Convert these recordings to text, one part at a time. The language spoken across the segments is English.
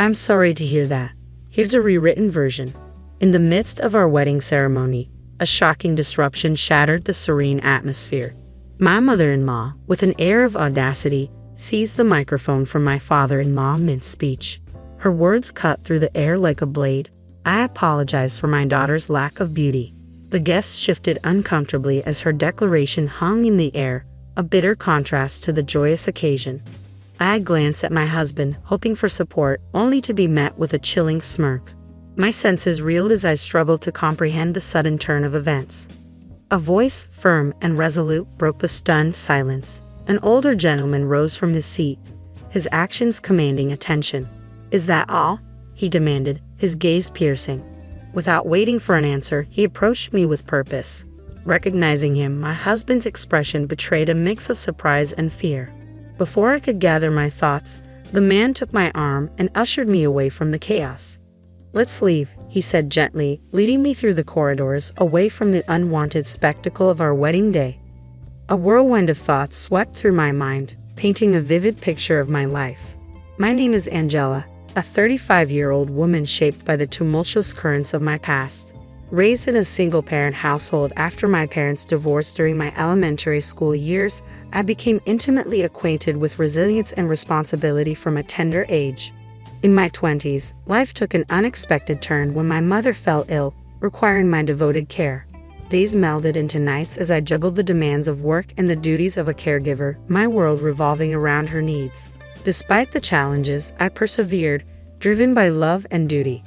I'm sorry to hear that. Here's a rewritten version. In the midst of our wedding ceremony, a shocking disruption shattered the serene atmosphere. My mother-in-law, with an air of audacity, seized the microphone from my father-in-law mid-speech. Her words cut through the air like a blade. I apologized for my daughter's lack of beauty. The guests shifted uncomfortably as her declaration hung in the air, a bitter contrast to the joyous occasion. I glanced at my husband, hoping for support, only to be met with a chilling smirk. My senses reeled as I struggled to comprehend the sudden turn of events. A voice, firm and resolute, broke the stunned silence. An older gentleman rose from his seat, his actions commanding attention. "Is that all?" he demanded, his gaze piercing. Without waiting for an answer, he approached me with purpose. Recognizing him, my husband's expression betrayed a mix of surprise and fear. Before I could gather my thoughts, the man took my arm and ushered me away from the chaos. "Let's leave," he said gently, leading me through the corridors, away from the unwanted spectacle of our wedding day. A whirlwind of thoughts swept through my mind, painting a vivid picture of my life. My name is Angela, a 35-year-old woman shaped by the tumultuous currents of my past. Raised in a single-parent household after my parents divorced during my elementary school years, I became intimately acquainted with resilience and responsibility from a tender age. In my 20s, life took an unexpected turn when my mother fell ill, requiring my devoted care. Days melded into nights as I juggled the demands of work and the duties of a caregiver, my world revolving around her needs. Despite the challenges, I persevered, driven by love and duty.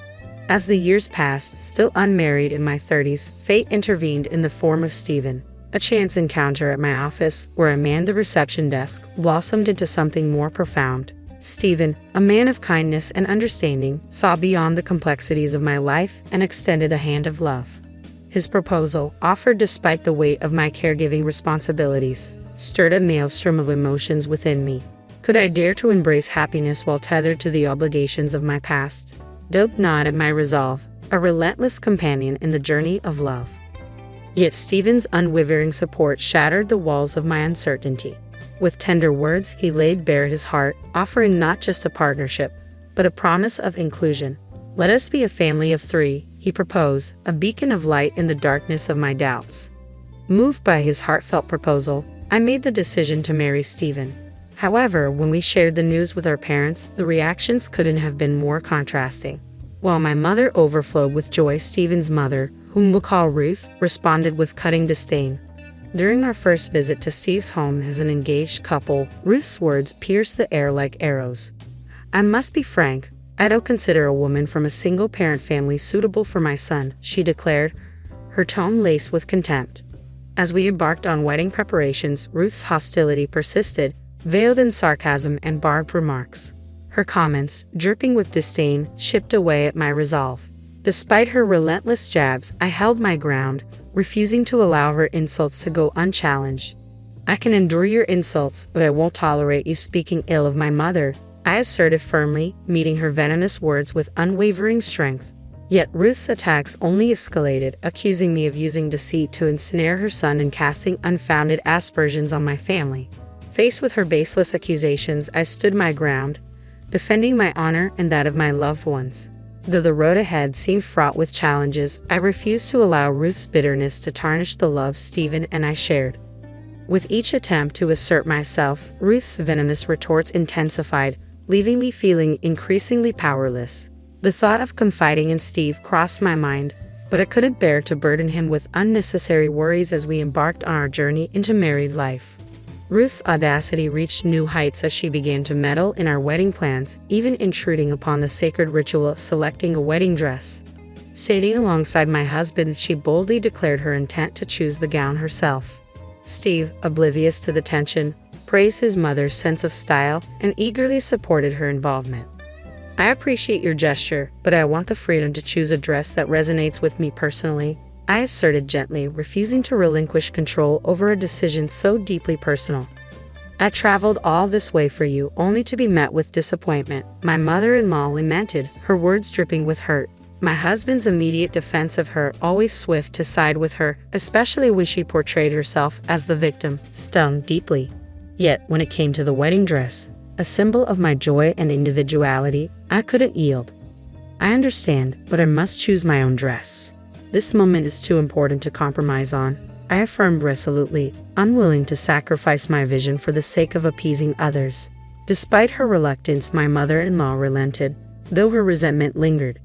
As the years passed, still unmarried in my 30s, fate intervened in the form of Stephen. A chance encounter at my office, where I manned the reception desk, blossomed into something more profound. Stephen, a man of kindness and understanding, saw beyond the complexities of my life and extended a hand of love. His proposal, offered despite the weight of my caregiving responsibilities, stirred a maelstrom of emotions within me. Could I dare to embrace happiness while tethered to the obligations of my past? Dope gnawed at my resolve, a relentless companion in the journey of love. Yet Stephen's unwavering support shattered the walls of my uncertainty. With tender words, he laid bare his heart, offering not just a partnership, but a promise of inclusion. "Let us be a family of 3, he proposed, a beacon of light in the darkness of my doubts. Moved by his heartfelt proposal, I made the decision to marry Stephen. However, when we shared the news with our parents, the reactions couldn't have been more contrasting. While my mother overflowed with joy, Stephen's mother, whom we'll call Ruth, responded with cutting disdain. During our first visit to Steve's home as an engaged couple, Ruth's words pierced the air like arrows. "I must be frank, I don't consider a woman from a single-parent family suitable for my son," she declared, her tone laced with contempt. As we embarked on wedding preparations, Ruth's hostility persisted, veiled in sarcasm and barbed remarks. Her comments, dripping with disdain, chipped away at my resolve. Despite her relentless jabs, I held my ground, refusing to allow her insults to go unchallenged. "I can endure your insults, but I won't tolerate you speaking ill of my mother," I asserted firmly, meeting her venomous words with unwavering strength. Yet Ruth's attacks only escalated, accusing me of using deceit to ensnare her son and casting unfounded aspersions on my family. Faced with her baseless accusations, I stood my ground, defending my honor and that of my loved ones. Though the road ahead seemed fraught with challenges, I refused to allow Ruth's bitterness to tarnish the love Stephen and I shared. With each attempt to assert myself, Ruth's venomous retorts intensified, leaving me feeling increasingly powerless. The thought of confiding in Steve crossed my mind, but I couldn't bear to burden him with unnecessary worries as we embarked on our journey into married life. Ruth's audacity reached new heights as she began to meddle in our wedding plans, even intruding upon the sacred ritual of selecting a wedding dress. Standing alongside my husband, she boldly declared her intent to choose the gown herself. Steve, oblivious to the tension, praised his mother's sense of style and eagerly supported her involvement. "I appreciate your gesture, but I want the freedom to choose a dress that resonates with me personally," I asserted gently, refusing to relinquish control over a decision so deeply personal. "I traveled all this way for you, only to be met with disappointment," my mother-in-law lamented, her words dripping with hurt. My husband's immediate defense of her, always swift to side with her, especially when she portrayed herself as the victim, stung deeply. Yet, when it came to the wedding dress, a symbol of my joy and individuality. I couldn't yield. I understand, but I must choose my own dress. This moment is too important to compromise on, I affirmed resolutely, unwilling to sacrifice my vision for the sake of appeasing others. Despite her reluctance, my mother-in-law relented, though her resentment lingered.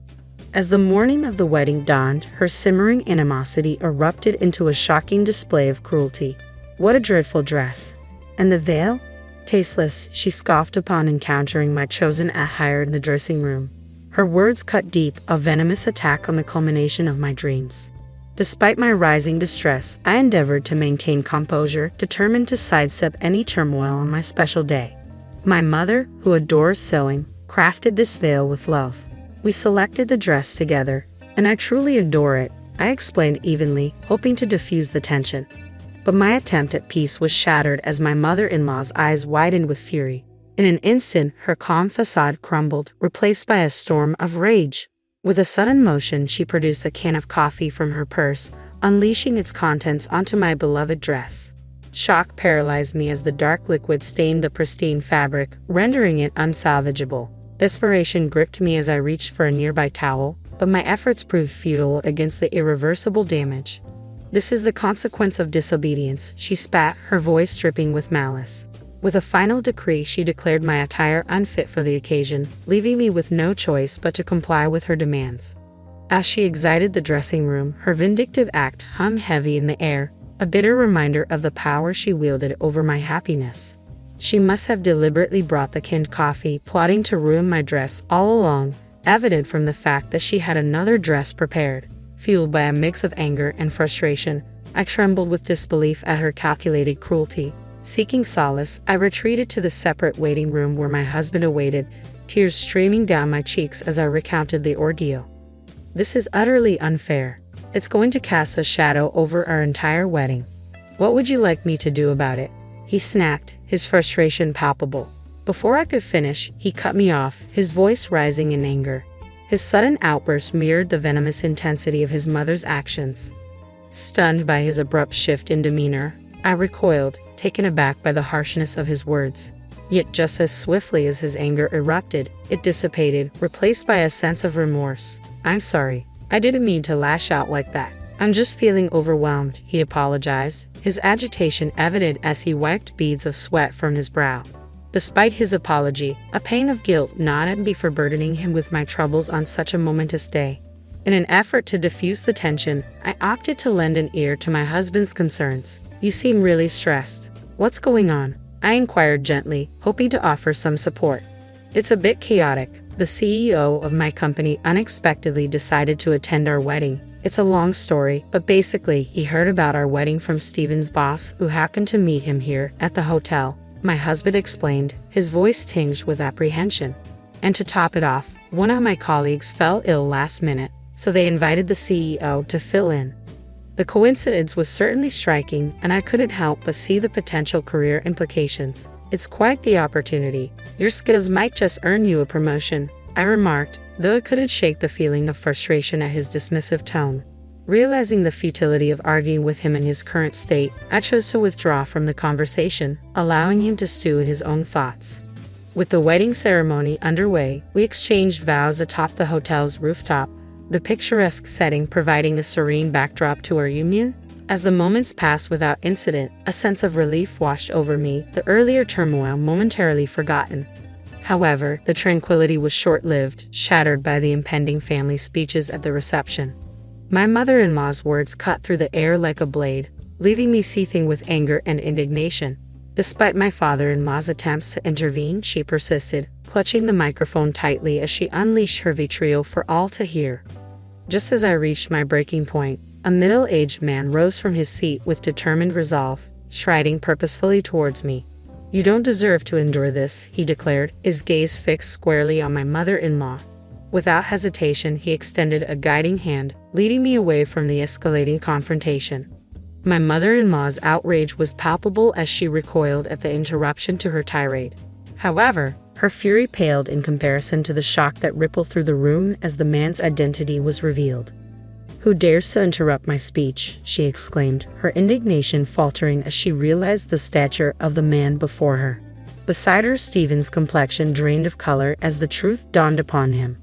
As the morning of the wedding dawned, her simmering animosity erupted into a shocking display of cruelty. What a dreadful dress! And the veil? Tasteless, she scoffed upon encountering my chosen attire in the dressing room. Her words cut deep, a venomous attack on the culmination of my dreams. Despite my rising distress, I endeavored to maintain composure, determined to sidestep any turmoil on my special day. My mother, who adores sewing, crafted this veil with love. We selected the dress together, and I truly adore it, I explained evenly, hoping to diffuse the tension. But my attempt at peace was shattered as my mother-in-law's eyes widened with fury. In an instant, her calm facade crumbled, replaced by a storm of rage. With a sudden motion, she produced a can of coffee from her purse, unleashing its contents onto my beloved dress. Shock paralyzed me as the dark liquid stained the pristine fabric, rendering it unsalvageable. Desperation gripped me as I reached for a nearby towel, but my efforts proved futile against the irreversible damage. This is the consequence of disobedience, she spat, her voice dripping with malice. With a final decree, she declared my attire unfit for the occasion, leaving me with no choice but to comply with her demands. As she exited the dressing room, her vindictive act hung heavy in the air, a bitter reminder of the power she wielded over my happiness. She must have deliberately brought the canned coffee, plotting to ruin my dress all along, evident from the fact that she had another dress prepared. Fueled by a mix of anger and frustration, I trembled with disbelief at her calculated cruelty. Seeking solace, I retreated to the separate waiting room where my husband awaited, tears streaming down my cheeks as I recounted the ordeal. This is utterly unfair. It's going to cast a shadow over our entire wedding. What would you like me to do about it? He snapped, his frustration palpable. Before I could finish, he cut me off, his voice rising in anger. His sudden outburst mirrored the venomous intensity of his mother's actions. Stunned by his abrupt shift in demeanor, I recoiled, taken aback by the harshness of his words. Yet just as swiftly as his anger erupted, it dissipated, replaced by a sense of remorse. I'm sorry. I didn't mean to lash out like that. I'm just feeling overwhelmed, he apologized, his agitation evident as he wiped beads of sweat from his brow. Despite his apology, a pang of guilt gnawed at me for burdening him with my troubles on such a momentous day. In an effort to diffuse the tension, I opted to lend an ear to my husband's concerns. You seem really stressed. What's going on? I inquired gently, hoping to offer some support. It's a bit chaotic. The CEO of my company unexpectedly decided to attend our wedding. It's a long story, but basically, he heard about our wedding from Steven's boss, who happened to meet him here at the hotel. My husband explained, his voice tinged with apprehension. And to top it off, one of my colleagues fell ill last minute, so they invited the CEO to fill in. The coincidence was certainly striking, and I couldn't help but see the potential career implications. It's quite the opportunity. Your skills might just earn you a promotion, I remarked, though it couldn't shake the feeling of frustration at his dismissive tone. Realizing the futility of arguing with him in his current state, I chose to withdraw from the conversation, allowing him to stew in his own thoughts. With the wedding ceremony underway, we exchanged vows atop the hotel's rooftop, the picturesque setting providing a serene backdrop to our union. As the moments passed without incident, a sense of relief washed over me, the earlier turmoil momentarily forgotten. However, the tranquility was short-lived, shattered by the impending family speeches at the reception. My mother-in-law's words cut through the air like a blade, leaving me seething with anger and indignation. Despite my father-in-law's attempts to intervene, she persisted, clutching the microphone tightly as she unleashed her vitriol for all to hear. Just as I reached my breaking point, a middle-aged man rose from his seat with determined resolve, striding purposefully towards me. You don't deserve to endure this, he declared, his gaze fixed squarely on my mother-in-law. Without hesitation, he extended a guiding hand, leading me away from the escalating confrontation. My mother-in-law's outrage was palpable as she recoiled at the interruption to her tirade. However, her fury paled in comparison to the shock that rippled through the room as the man's identity was revealed. Who dares to interrupt my speech? She exclaimed, her indignation faltering as she realized the stature of the man before her. Beside her, Stephen's complexion drained of color as the truth dawned upon him.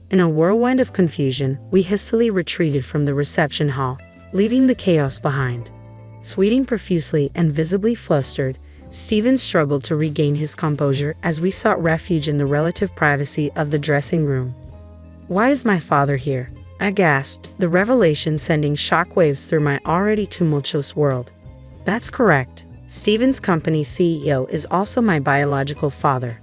In a whirlwind of confusion, we hastily retreated from the reception hall, leaving the chaos behind. Sweating profusely and visibly flustered, Stephen struggled to regain his composure as we sought refuge in the relative privacy of the dressing room. "Why is my father here?" I gasped, the revelation sending shockwaves through my already tumultuous world. "That's correct. Stephen's company CEO is also my biological father.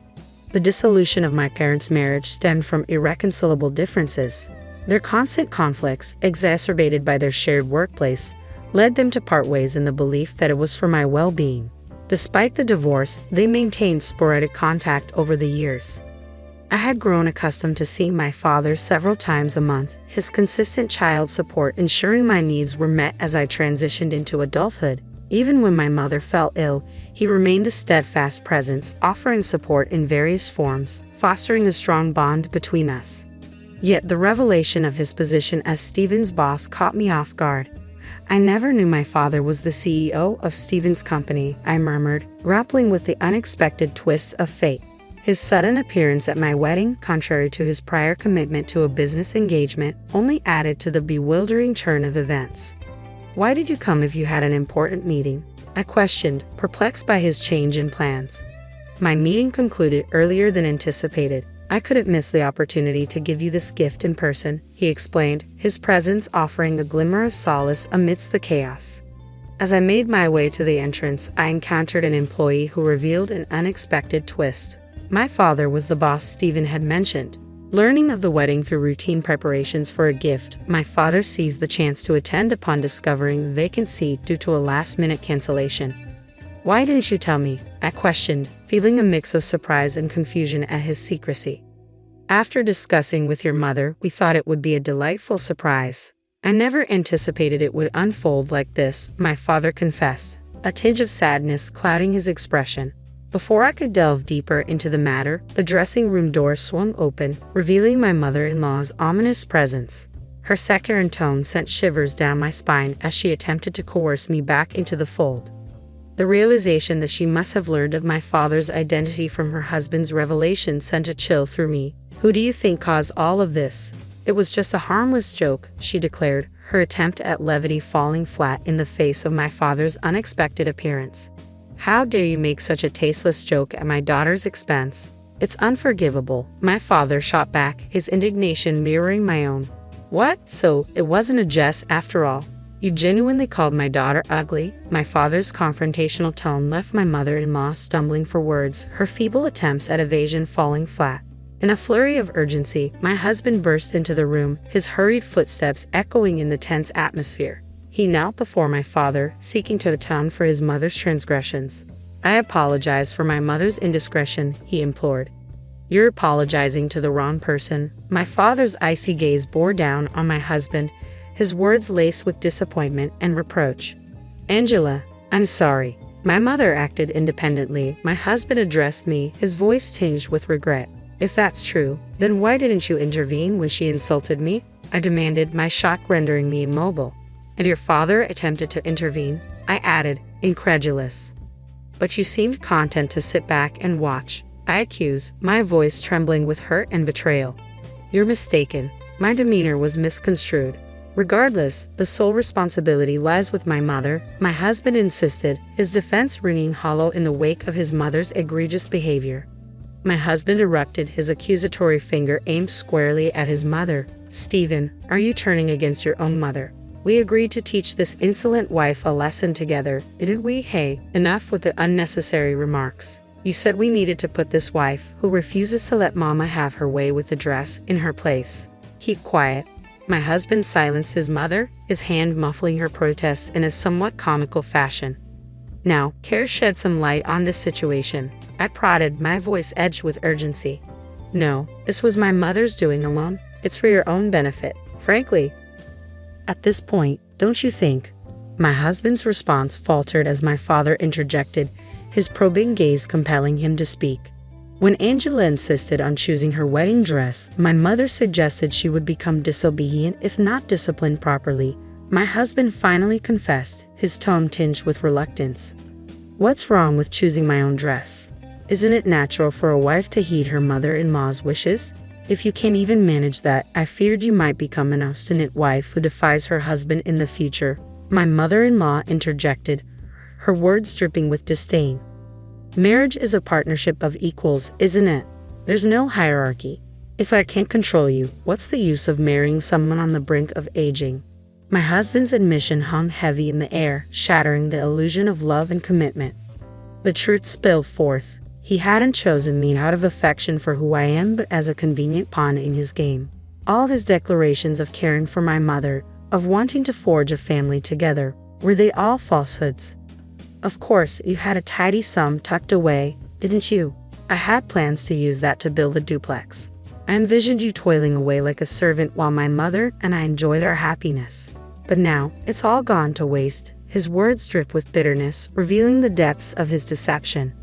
The dissolution of my parents' marriage stemmed from irreconcilable differences. Their constant conflicts, exacerbated by their shared workplace, led them to part ways in the belief that it was for my well-being. Despite the divorce, they maintained sporadic contact over the years. I had grown accustomed to seeing my father several times a month, his consistent child support ensuring my needs were met as I transitioned into adulthood. Even when my mother fell ill, he remained a steadfast presence, offering support in various forms, fostering a strong bond between us. Yet the revelation of his position as Stephen's boss caught me off guard. I never knew my father was the CEO of Stephen's company, I murmured, grappling with the unexpected twists of fate. His sudden appearance at my wedding, contrary to his prior commitment to a business engagement, only added to the bewildering turn of events. "Why did you come if you had an important meeting?" I questioned, perplexed by his change in plans. "My meeting concluded earlier than anticipated. I couldn't miss the opportunity to give you this gift in person," he explained, his presence offering a glimmer of solace amidst the chaos. As I made my way to the entrance, I encountered an employee who revealed an unexpected twist. My father was the boss Stephen had mentioned. Learning of the wedding through routine preparations for a gift, my father seized the chance to attend upon discovering the vacant seat due to a last-minute cancellation. "Why didn't you tell me?" I questioned, feeling a mix of surprise and confusion at his secrecy. "After discussing with your mother, we thought it would be a delightful surprise. I never anticipated it would unfold like this," my father confessed, a tinge of sadness clouding his expression. Before I could delve deeper into the matter, the dressing room door swung open, revealing my mother-in-law's ominous presence. Her saccharine tone sent shivers down my spine as she attempted to coerce me back into the fold. The realization that she must have learned of my father's identity from her husband's revelation sent a chill through me. "Who do you think caused all of this?" "It was just a harmless joke," she declared, her attempt at levity falling flat in the face of my father's unexpected appearance. "How dare you make such a tasteless joke at my daughter's expense? It's unforgivable," my father shot back, his indignation mirroring my own. "What? So, it wasn't a jest after all? You genuinely called my daughter ugly?" My father's confrontational tone left my mother-in-law stumbling for words, her feeble attempts at evasion falling flat. In a flurry of urgency, my husband burst into the room, his hurried footsteps echoing in the tense atmosphere. He knelt before my father, seeking to atone for his mother's transgressions. "I apologize for my mother's indiscretion," he implored. "You're apologizing to the wrong person." My father's icy gaze bore down on my husband, his words laced with disappointment and reproach. "Angela, I'm sorry. My mother acted independently," my husband addressed me, his voice tinged with regret. "If that's true, then why didn't you intervene when she insulted me?" I demanded, my shock rendering me immobile. "And your father attempted to intervene?" I added, incredulous. "But you seemed content to sit back and watch," I accused, my voice trembling with hurt and betrayal. "You're mistaken. My demeanor was misconstrued. Regardless, the sole responsibility lies with my mother," my husband insisted, his defense ringing hollow in the wake of his mother's egregious behavior. My husband erupted, his accusatory finger aimed squarely at his mother. "Stephen, are you turning against your own mother? We agreed to teach this insolent wife a lesson together, didn't we? Hey, enough with the unnecessary remarks. You said we needed to put this wife, who refuses to let mama have her way with the dress, in her place. Keep quiet." My husband silenced his mother, his hand muffling her protests in a somewhat comical fashion. "Now, care to shed some light on this situation?" I prodded, my voice edged with urgency. "No, this was my mother's doing alone. It's for your own benefit, frankly." "At this point, don't you think?" My husband's response faltered as my father interjected, his probing gaze compelling him to speak. "When Angela insisted on choosing her wedding dress, my mother suggested she would become disobedient if not disciplined properly," my husband finally confessed, his tone tinged with reluctance. "What's wrong with choosing my own dress? Isn't it natural for a wife to heed her mother-in-law's wishes? If you can't even manage that, I feared you might become an obstinate wife who defies her husband in the future. My mother-in-law interjected, her words dripping with disdain. Marriage is a partnership of equals, isn't it? There's no hierarchy. If I can't control you, what's the use of marrying someone on the brink of aging? My husband's admission hung heavy in the air, shattering the illusion of love and commitment. The truth spilled forth. He hadn't chosen me out of affection for who I am, but as a convenient pawn in his game. All his declarations of caring for my mother, of wanting to forge a family together, were they all falsehoods? Of course, you had a tidy sum tucked away, didn't you? I had plans to use that to build a duplex. I envisioned you toiling away like a servant while my mother and I enjoyed our happiness. But now, it's all gone to waste. His words drip with bitterness, revealing the depths of his deception.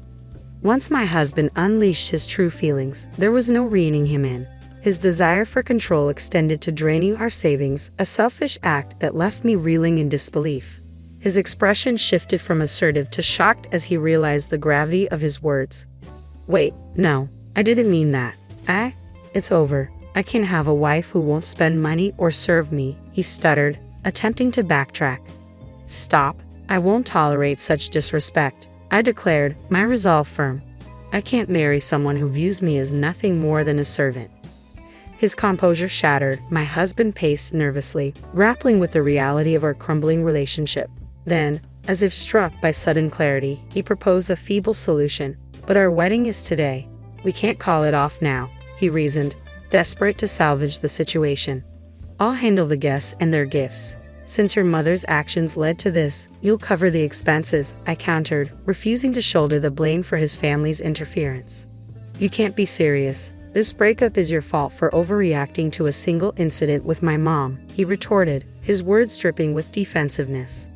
Once my husband unleashed his true feelings, there was no reining him in. His desire for control extended to draining our savings, a selfish act that left me reeling in disbelief. His expression shifted from assertive to shocked as he realized the gravity of his words. Wait, no, I didn't mean that. It's over. I can't have a wife who won't spend money or serve me, he stuttered, attempting to backtrack. Stop. I won't tolerate such disrespect, I declared, my resolve firm. I can't marry someone who views me as nothing more than a servant. His composure shattered, my husband paced nervously, grappling with the reality of our crumbling relationship. Then, as if struck by sudden clarity, he proposed a feeble solution. But our wedding is today. We can't call it off now, he reasoned, desperate to salvage the situation. I'll handle the guests and their gifts. Since your mother's actions led to this, you'll cover the expenses, I countered, refusing to shoulder the blame for his family's interference. You can't be serious. This breakup is your fault for overreacting to a single incident with my mom, he retorted, his words dripping with defensiveness.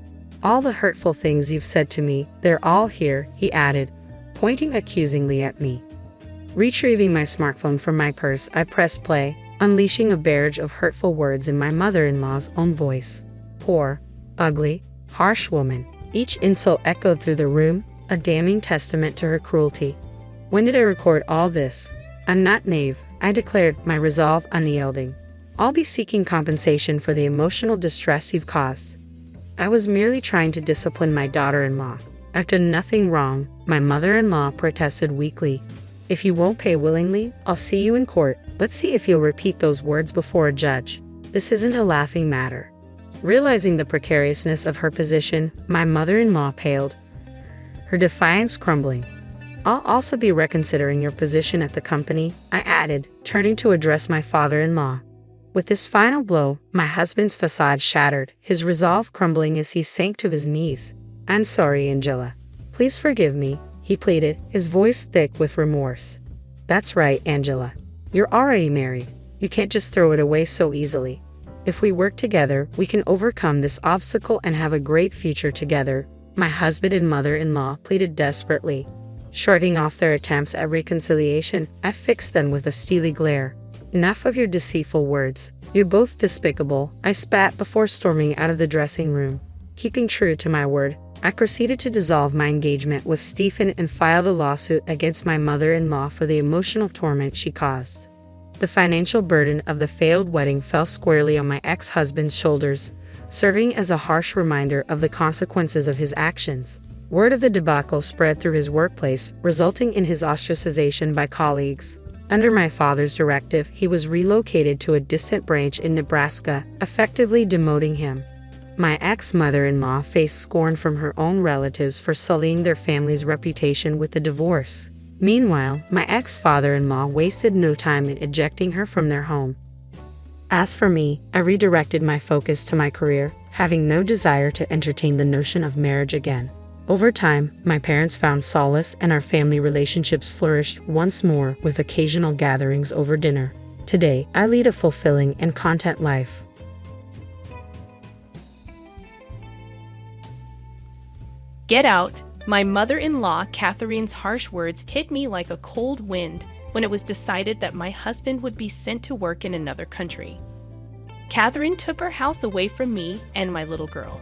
All the hurtful things you've said to me, they're all here, he added, pointing accusingly at me. Retrieving my smartphone from my purse, I pressed play, unleashing a barrage of hurtful words in my mother-in-law's own voice. Poor, ugly, harsh woman. Each insult echoed through the room, a damning testament to her cruelty. When did I record all this? I'm not naive, I declared, my resolve unyielding. I'll be seeking compensation for the emotional distress you've caused. I was merely trying to discipline my daughter-in-law. I've done nothing wrong, my mother-in-law protested weakly. If you won't pay willingly, I'll see you in court. Let's see if you'll repeat those words before a judge. This isn't a laughing matter. Realizing the precariousness of her position, my mother-in-law paled, her defiance crumbling. I'll also be reconsidering your position at the company, I added, turning to address my father-in-law. With this final blow, my husband's facade shattered, his resolve crumbling as he sank to his knees. I'm sorry, Angela. Please forgive me, he pleaded, his voice thick with remorse. That's right, Angela. You're already married. You can't just throw it away so easily. If we work together, we can overcome this obstacle and have a great future together, my husband and mother-in-law pleaded desperately. Shrugging off their attempts at reconciliation, I fixed them with a steely glare. Enough of your deceitful words. You're both despicable, I spat before storming out of the dressing room. Keeping true to my word, I proceeded to dissolve my engagement with Stephen and filed a lawsuit against my mother-in-law for the emotional torment she caused. The financial burden of the failed wedding fell squarely on my ex-husband's shoulders, serving as a harsh reminder of the consequences of his actions. Word of the debacle spread through his workplace, resulting in his ostracization by colleagues. Under my father's directive, he was relocated to a distant branch in Nebraska, effectively demoting him. My ex-mother-in-law faced scorn from her own relatives for sullying their family's reputation with the divorce. Meanwhile, my ex-father-in-law wasted no time in ejecting her from their home. As for me, I redirected my focus to my career, having no desire to entertain the notion of marriage again. Over time, my parents found solace and our family relationships flourished once more with occasional gatherings over dinner. Today, I lead a fulfilling and content life. Get out! My mother-in-law, Catherine's harsh words hit me like a cold wind when it was decided that my husband would be sent to work in another country. Catherine took our house away from me and my little girl.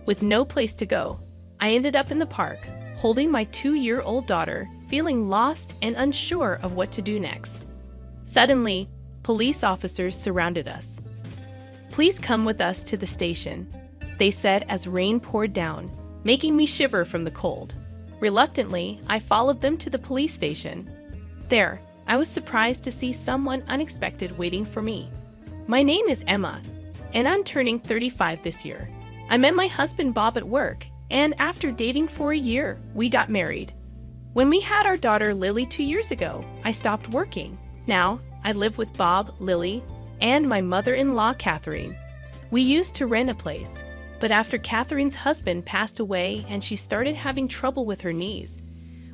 With no place to go, I ended up in the park, holding my 2-year-old daughter, feeling lost and unsure of what to do next. Suddenly, police officers surrounded us. "Please come with us to the station," they said as rain poured down, making me shiver from the cold. Reluctantly, I followed them to the police station. There, I was surprised to see someone unexpected waiting for me. "My name is Emma, and I'm turning 35 this year. I met my husband Bob at work, and after dating for a year, we got married. When we had our daughter Lily 2 years ago, I stopped working. Now, I live with Bob, Lily, and my mother-in-law, Catherine. We used to rent a place, but after Catherine's husband passed away and she started having trouble with her knees,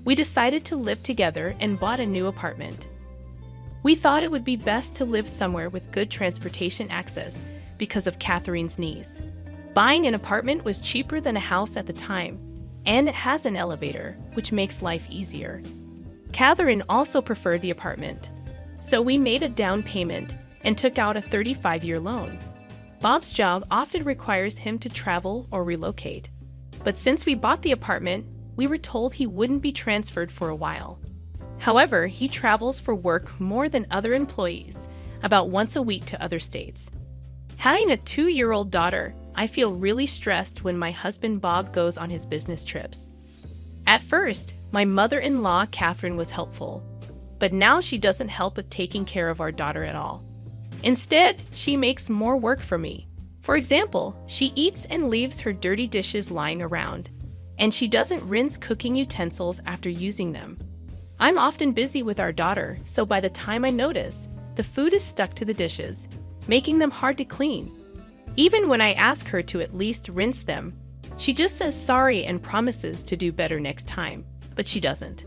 we decided to live together and bought a new apartment. We thought it would be best to live somewhere with good transportation access because of Catherine's knees. Buying an apartment was cheaper than a house at the time, and it has an elevator, which makes life easier. Catherine also preferred the apartment, so we made a down payment and took out a 35-year loan. Bob's job often requires him to travel or relocate, but since we bought the apartment, we were told he wouldn't be transferred for a while. However, he travels for work more than other employees, about once a week to other states. Having a 2-year-old daughter, I feel really stressed when my husband Bob goes on his business trips. At first, my mother-in-law Catherine was helpful, but now she doesn't help with taking care of our daughter at all. Instead, she makes more work for me. For example, she eats and leaves her dirty dishes lying around, and she doesn't rinse cooking utensils after using them. I'm often busy with our daughter, so by the time I notice, the food is stuck to the dishes, making them hard to clean. Even when I ask her to at least rinse them, she just says sorry and promises to do better next time, but she doesn't.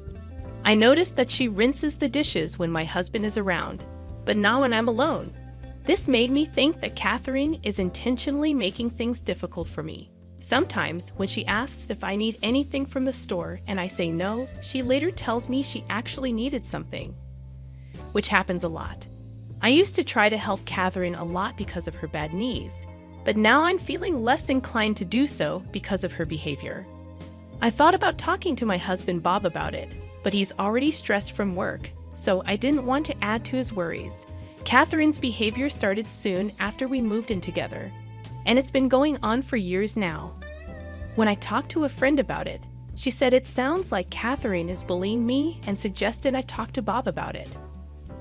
I notice that she rinses the dishes when my husband is around, but not when I'm alone. This made me think that Catherine is intentionally making things difficult for me. Sometimes, when she asks if I need anything from the store and I say no, she later tells me she actually needed something, which happens a lot. I used to try to help Catherine a lot because of her bad knees, but now I'm feeling less inclined to do so because of her behavior. I thought about talking to my husband Bob about it, but he's already stressed from work, so I didn't want to add to his worries. Catherine's behavior started soon after we moved in together, and it's been going on for years now. When I talked to a friend about it, she said it sounds like Catherine is bullying me and suggested I talk to Bob about it.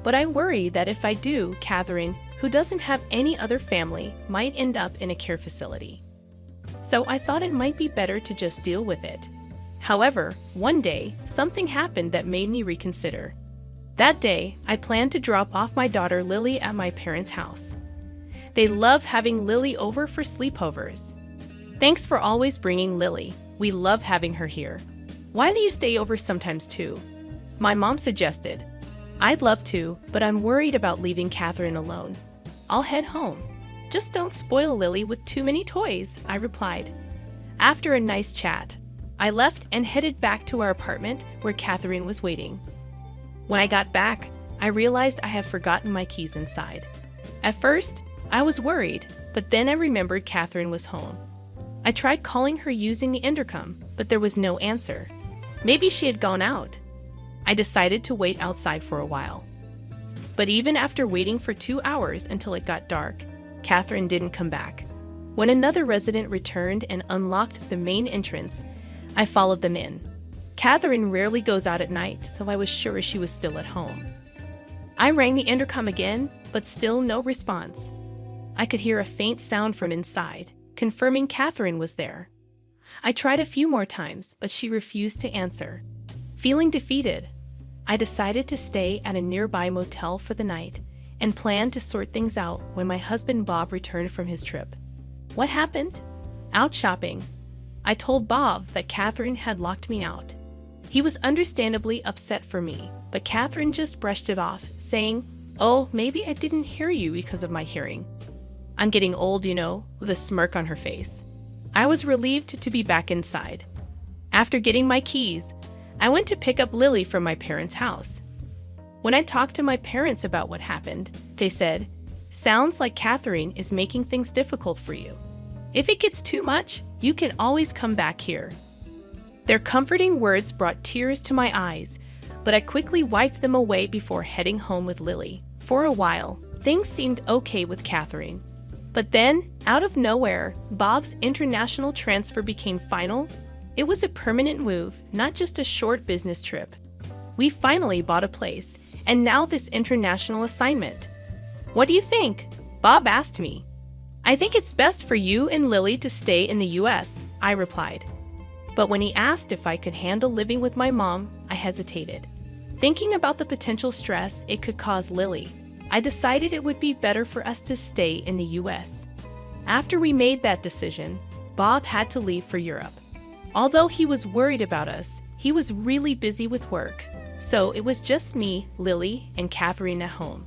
But I worry that if I do, Catherine, who doesn't have any other family, might end up in a care facility. So I thought it might be better to just deal with it. However, one day, something happened that made me reconsider. That day, I planned to drop off my daughter Lily at my parents' house. They love having Lily over for sleepovers. "Thanks for always bringing Lily. We love having her here. Why don't you stay over sometimes too?" my mom suggested. "I'd love to, but I'm worried about leaving Catherine alone. I'll head home. Just don't spoil Lily with too many toys," I replied. After a nice chat, I left and headed back to our apartment where Catherine was waiting. When I got back, I realized I had forgotten my keys inside. At first, I was worried, but then I remembered Catherine was home. I tried calling her using the intercom, but there was no answer. Maybe she had gone out. I decided to wait outside for a while. But even after waiting for 2 hours until it got dark, Catherine didn't come back. When another resident returned and unlocked the main entrance, I followed them in. Catherine rarely goes out at night, so I was sure she was still at home. I rang the intercom again, but still no response. I could hear a faint sound from inside, confirming Catherine was there. I tried a few more times, but she refused to answer. Feeling defeated, I decided to stay at a nearby motel for the night and planned to sort things out when my husband Bob returned from his trip. What happened? Out shopping. I told Bob that Catherine had locked me out. He was understandably upset for me, but Catherine just brushed it off, saying, "Oh, maybe I didn't hear you because of my hearing. I'm getting old, you know," with a smirk on her face. I was relieved to be back inside. After getting my keys, I went to pick up Lily from my parents' house. When I talked to my parents about what happened, they said, "Sounds like Catherine is making things difficult for you. If it gets too much, you can always come back here." Their comforting words brought tears to my eyes, but I quickly wiped them away before heading home with Lily. For a while, things seemed okay with Catherine. But then, out of nowhere, Bob's international transfer became final. It was a permanent move, not just a short business trip. We finally bought a place, and now this international assignment. What do you think? Bob asked me. I think it's best for you and Lily to stay in the US, I replied. But when he asked if I could handle living with my mom, I hesitated. Thinking about the potential stress it could cause Lily, I decided it would be better for us to stay in the US. After we made that decision, Bob had to leave for Europe. Although he was worried about us, he was really busy with work, so it was just me, Lily, and Catherine at home.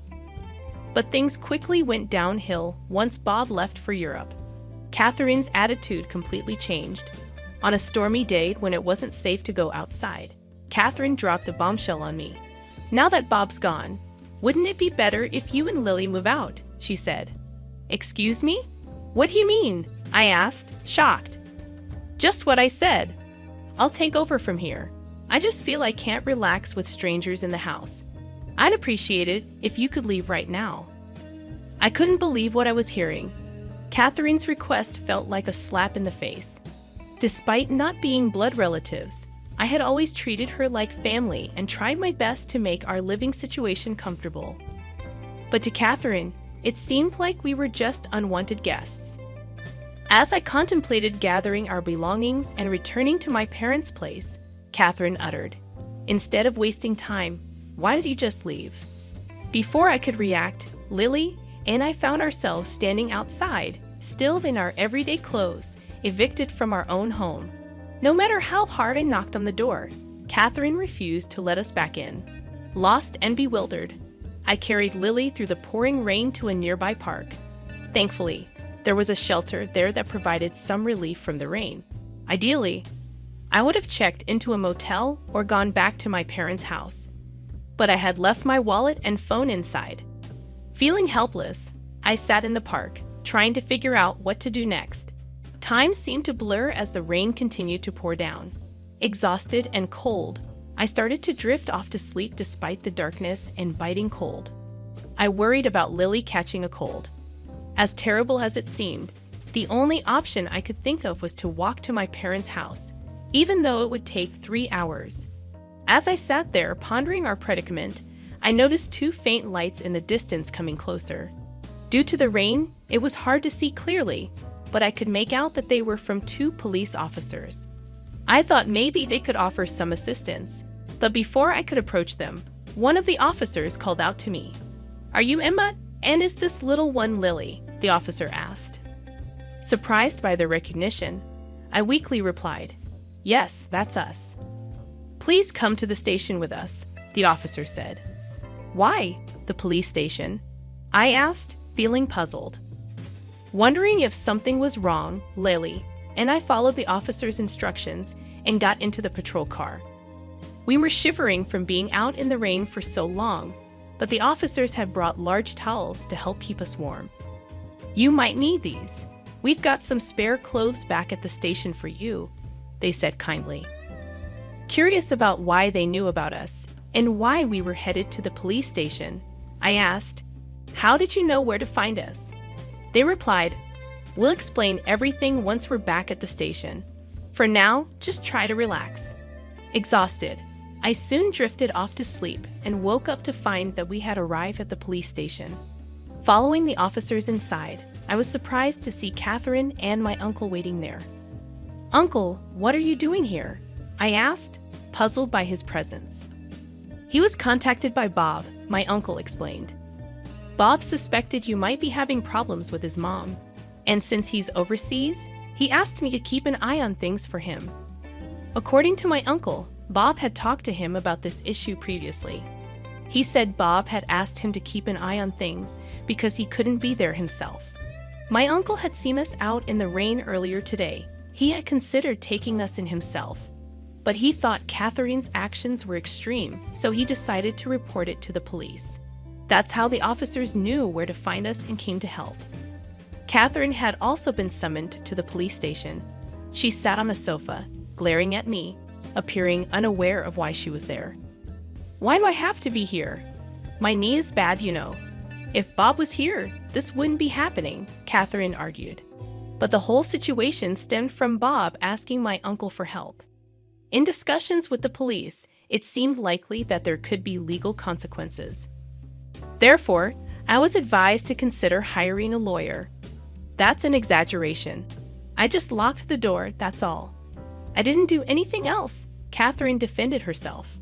But things quickly went downhill once Bob left for Europe. Catherine's attitude completely changed. On a stormy day when it wasn't safe to go outside, Catherine dropped a bombshell on me. Now that Bob's gone, wouldn't it be better if you and Lily move out? She said. Excuse me? What do you mean? I asked, shocked. Just what I said. I'll take over from here. I just feel I can't relax with strangers in the house. I'd appreciate it if you could leave right now. I couldn't believe what I was hearing. Catherine's request felt like a slap in the face. Despite not being blood relatives, I had always treated her like family and tried my best to make our living situation comfortable. But to Catherine, it seemed like we were just unwanted guests. As I contemplated gathering our belongings and returning to my parents' place, Catherine uttered, "Instead of wasting time, why did you just leave?" Before I could react, Lily and I found ourselves standing outside, still in our everyday clothes, evicted from our own home. No matter how hard I knocked on the door, Catherine refused to let us back in. Lost and bewildered, I carried Lily through the pouring rain to a nearby park. Thankfully, there was a shelter there that provided some relief from the rain. Ideally, I would have checked into a motel or gone back to my parents' house. But I had left my wallet and phone inside. Feeling helpless, I sat in the park, trying to figure out what to do next. Time seemed to blur as the rain continued to pour down. Exhausted and cold, I started to drift off to sleep despite the darkness and biting cold. I worried about Lily catching a cold. As terrible as it seemed, the only option I could think of was to walk to my parents' house, even though it would take 3 hours. As I sat there pondering our predicament, I noticed 2 faint lights in the distance coming closer. Due to the rain, it was hard to see clearly, but I could make out that they were from 2 police officers. I thought maybe they could offer some assistance, but before I could approach them, one of the officers called out to me. "Are you Emma? And is this little one Lily?" the officer asked. Surprised by their recognition, I weakly replied, "Yes, that's us." "Please come to the station with us," the officer said. "Why, the police station?" I asked, feeling puzzled. Wondering if something was wrong, Lily and I followed the officer's instructions and got into the patrol car. We were shivering from being out in the rain for so long, but the officers had brought large towels to help keep us warm. "You might need these. We've got some spare clothes back at the station for you," they said kindly. Curious about why they knew about us and why we were headed to the police station, I asked, "How did you know where to find us?" They replied, "We'll explain everything once we're back at the station. For now, just try to relax." Exhausted, I soon drifted off to sleep and woke up to find that we had arrived at the police station. Following the officers inside, I was surprised to see Catherine and my uncle waiting there. "Uncle, what are you doing here?" I asked, puzzled by his presence. "He was contacted by Bob," my uncle explained. "Bob suspected you might be having problems with his mom, and since he's overseas, he asked me to keep an eye on things for him." According to my uncle, Bob had talked to him about this issue previously. He said Bob had asked him to keep an eye on things because he couldn't be there himself. My uncle had seen us out in the rain earlier today. He had considered taking us in himself, but he thought Catherine's actions were extreme, so he decided to report it to the police. That's how the officers knew where to find us and came to help. Catherine had also been summoned to the police station. She sat on a sofa, glaring at me, appearing unaware of why she was there. Why do I have to be here? My knee is bad, you know. If Bob was here, this wouldn't be happening, Catherine argued. But the whole situation stemmed from Bob asking my uncle for help. In discussions with the police, it seemed likely that there could be legal consequences. Therefore, I was advised to consider hiring a lawyer. That's an exaggeration. I just locked the door, that's all. I didn't do anything else, Catherine defended herself.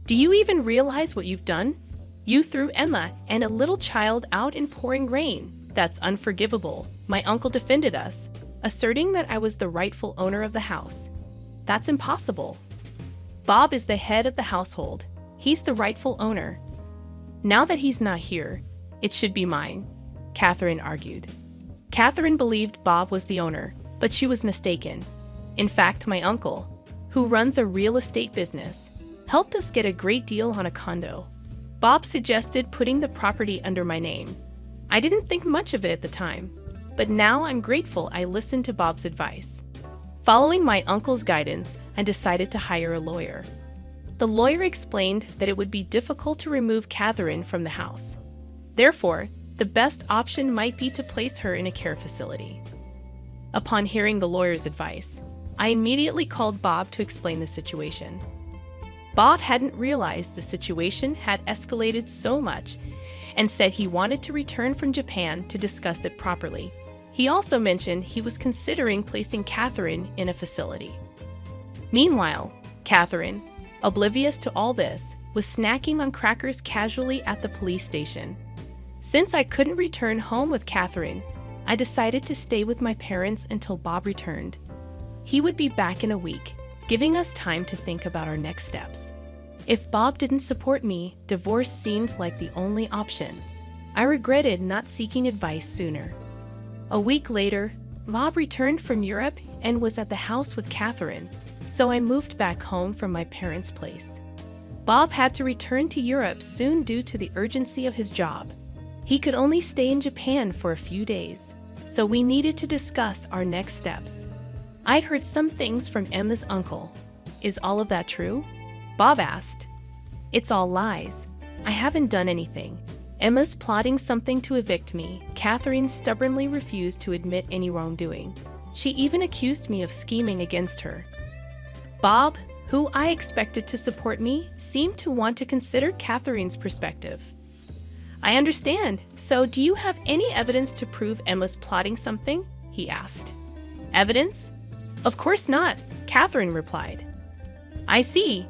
Do you even realize what you've done? You threw Emma and a little child out in pouring rain. That's unforgivable, my uncle defended us, asserting that I was the rightful owner of the house. That's impossible. Bob is the head of the household. He's the rightful owner. Now that he's not here, it should be mine, Catherine argued. Catherine believed Bob was the owner, but she was mistaken. In fact, my uncle, who runs a real estate business, helped us get a great deal on a condo. Bob suggested putting the property under my name. I didn't think much of it at the time, but now I'm grateful I listened to Bob's advice. Following my uncle's guidance, I decided to hire a lawyer. The lawyer explained that it would be difficult to remove Catherine from the house. Therefore, the best option might be to place her in a care facility. Upon hearing the lawyer's advice, I immediately called Bob to explain the situation. Bob hadn't realized the situation had escalated so much and said he wanted to return from Japan to discuss it properly. He also mentioned he was considering placing Catherine in a facility. Meanwhile, Catherine, oblivious to all this, was snacking on crackers casually at the police station. Since I couldn't return home with Catherine, I decided to stay with my parents until Bob returned. He would be back in a week, giving us time to think about our next steps. If Bob didn't support me, divorce seemed like the only option. I regretted not seeking advice sooner. A week later, Bob returned from Europe and was at the house with Catherine, so I moved back home from my parents' place. Bob had to return to Europe soon due to the urgency of his job. He could only stay in Japan for a few days, so we needed to discuss our next steps. I'd heard some things from Emma's uncle. Is all of that true? Bob asked. It's all lies. I haven't done anything. Emma's plotting something to evict me. Catherine stubbornly refused to admit any wrongdoing. She even accused me of scheming against her. Bob, who I expected to support me, seemed to want to consider Catherine's perspective. I understand. So do you have any evidence to prove Emma's plotting something? He asked. Evidence? Of course not, Catherine replied. I see.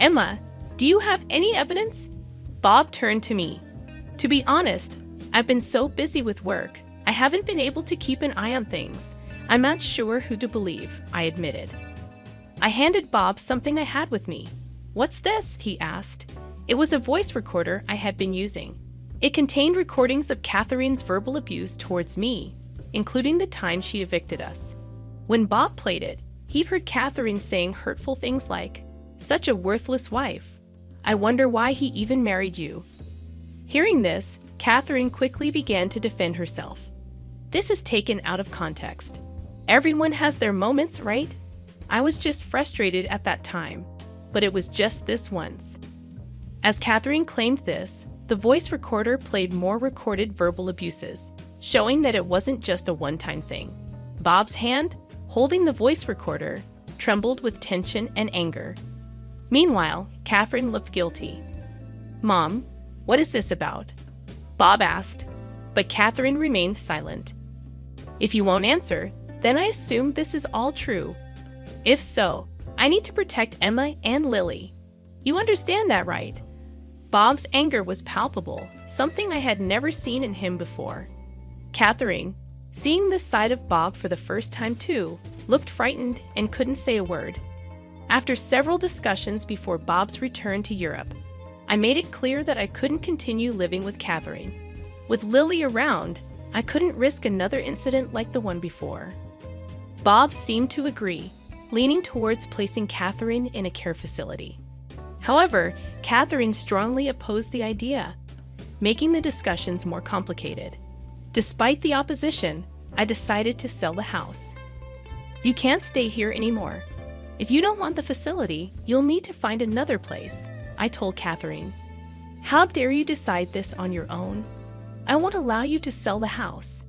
Emma, do you have any evidence? Bob turned to me. To be honest, I've been so busy with work, I haven't been able to keep an eye on things. I'm not sure who to believe, I admitted. I handed Bob something I had with me. What's this? He asked. It was a voice recorder I had been using. It contained recordings of Catherine's verbal abuse towards me, including the time she evicted us. When Bob played it, he heard Catherine saying hurtful things like, "Such a worthless wife. I wonder why he even married you." Hearing this, Catherine quickly began to defend herself. This is taken out of context. Everyone has their moments, right? I was just frustrated at that time, but it was just this once. As Catherine claimed this, the voice recorder played more recorded verbal abuses, showing that it wasn't just a one-time thing. Bob's hand, holding the voice recorder, trembled with tension and anger. Meanwhile, Catherine looked guilty. "Mom, what is this about?" Bob asked, but Catherine remained silent. "If you won't answer, then I assume this is all true. If so, I need to protect Emma and Lily. You understand that, right?" Bob's anger was palpable, something I had never seen in him before. Catherine, seeing this side of Bob for the first time too, looked frightened and couldn't say a word. After several discussions before Bob's return to Europe, I made it clear that I couldn't continue living with Catherine. With Lily around, I couldn't risk another incident like the one before. Bob seemed to agree, leaning towards placing Catherine in a care facility. However, Catherine strongly opposed the idea, making the discussions more complicated. Despite the opposition, I decided to sell the house. "You can't stay here anymore. If you don't want the facility, you'll need to find another place," I told Catherine. "How dare you decide this on your own? I won't allow you to sell the house."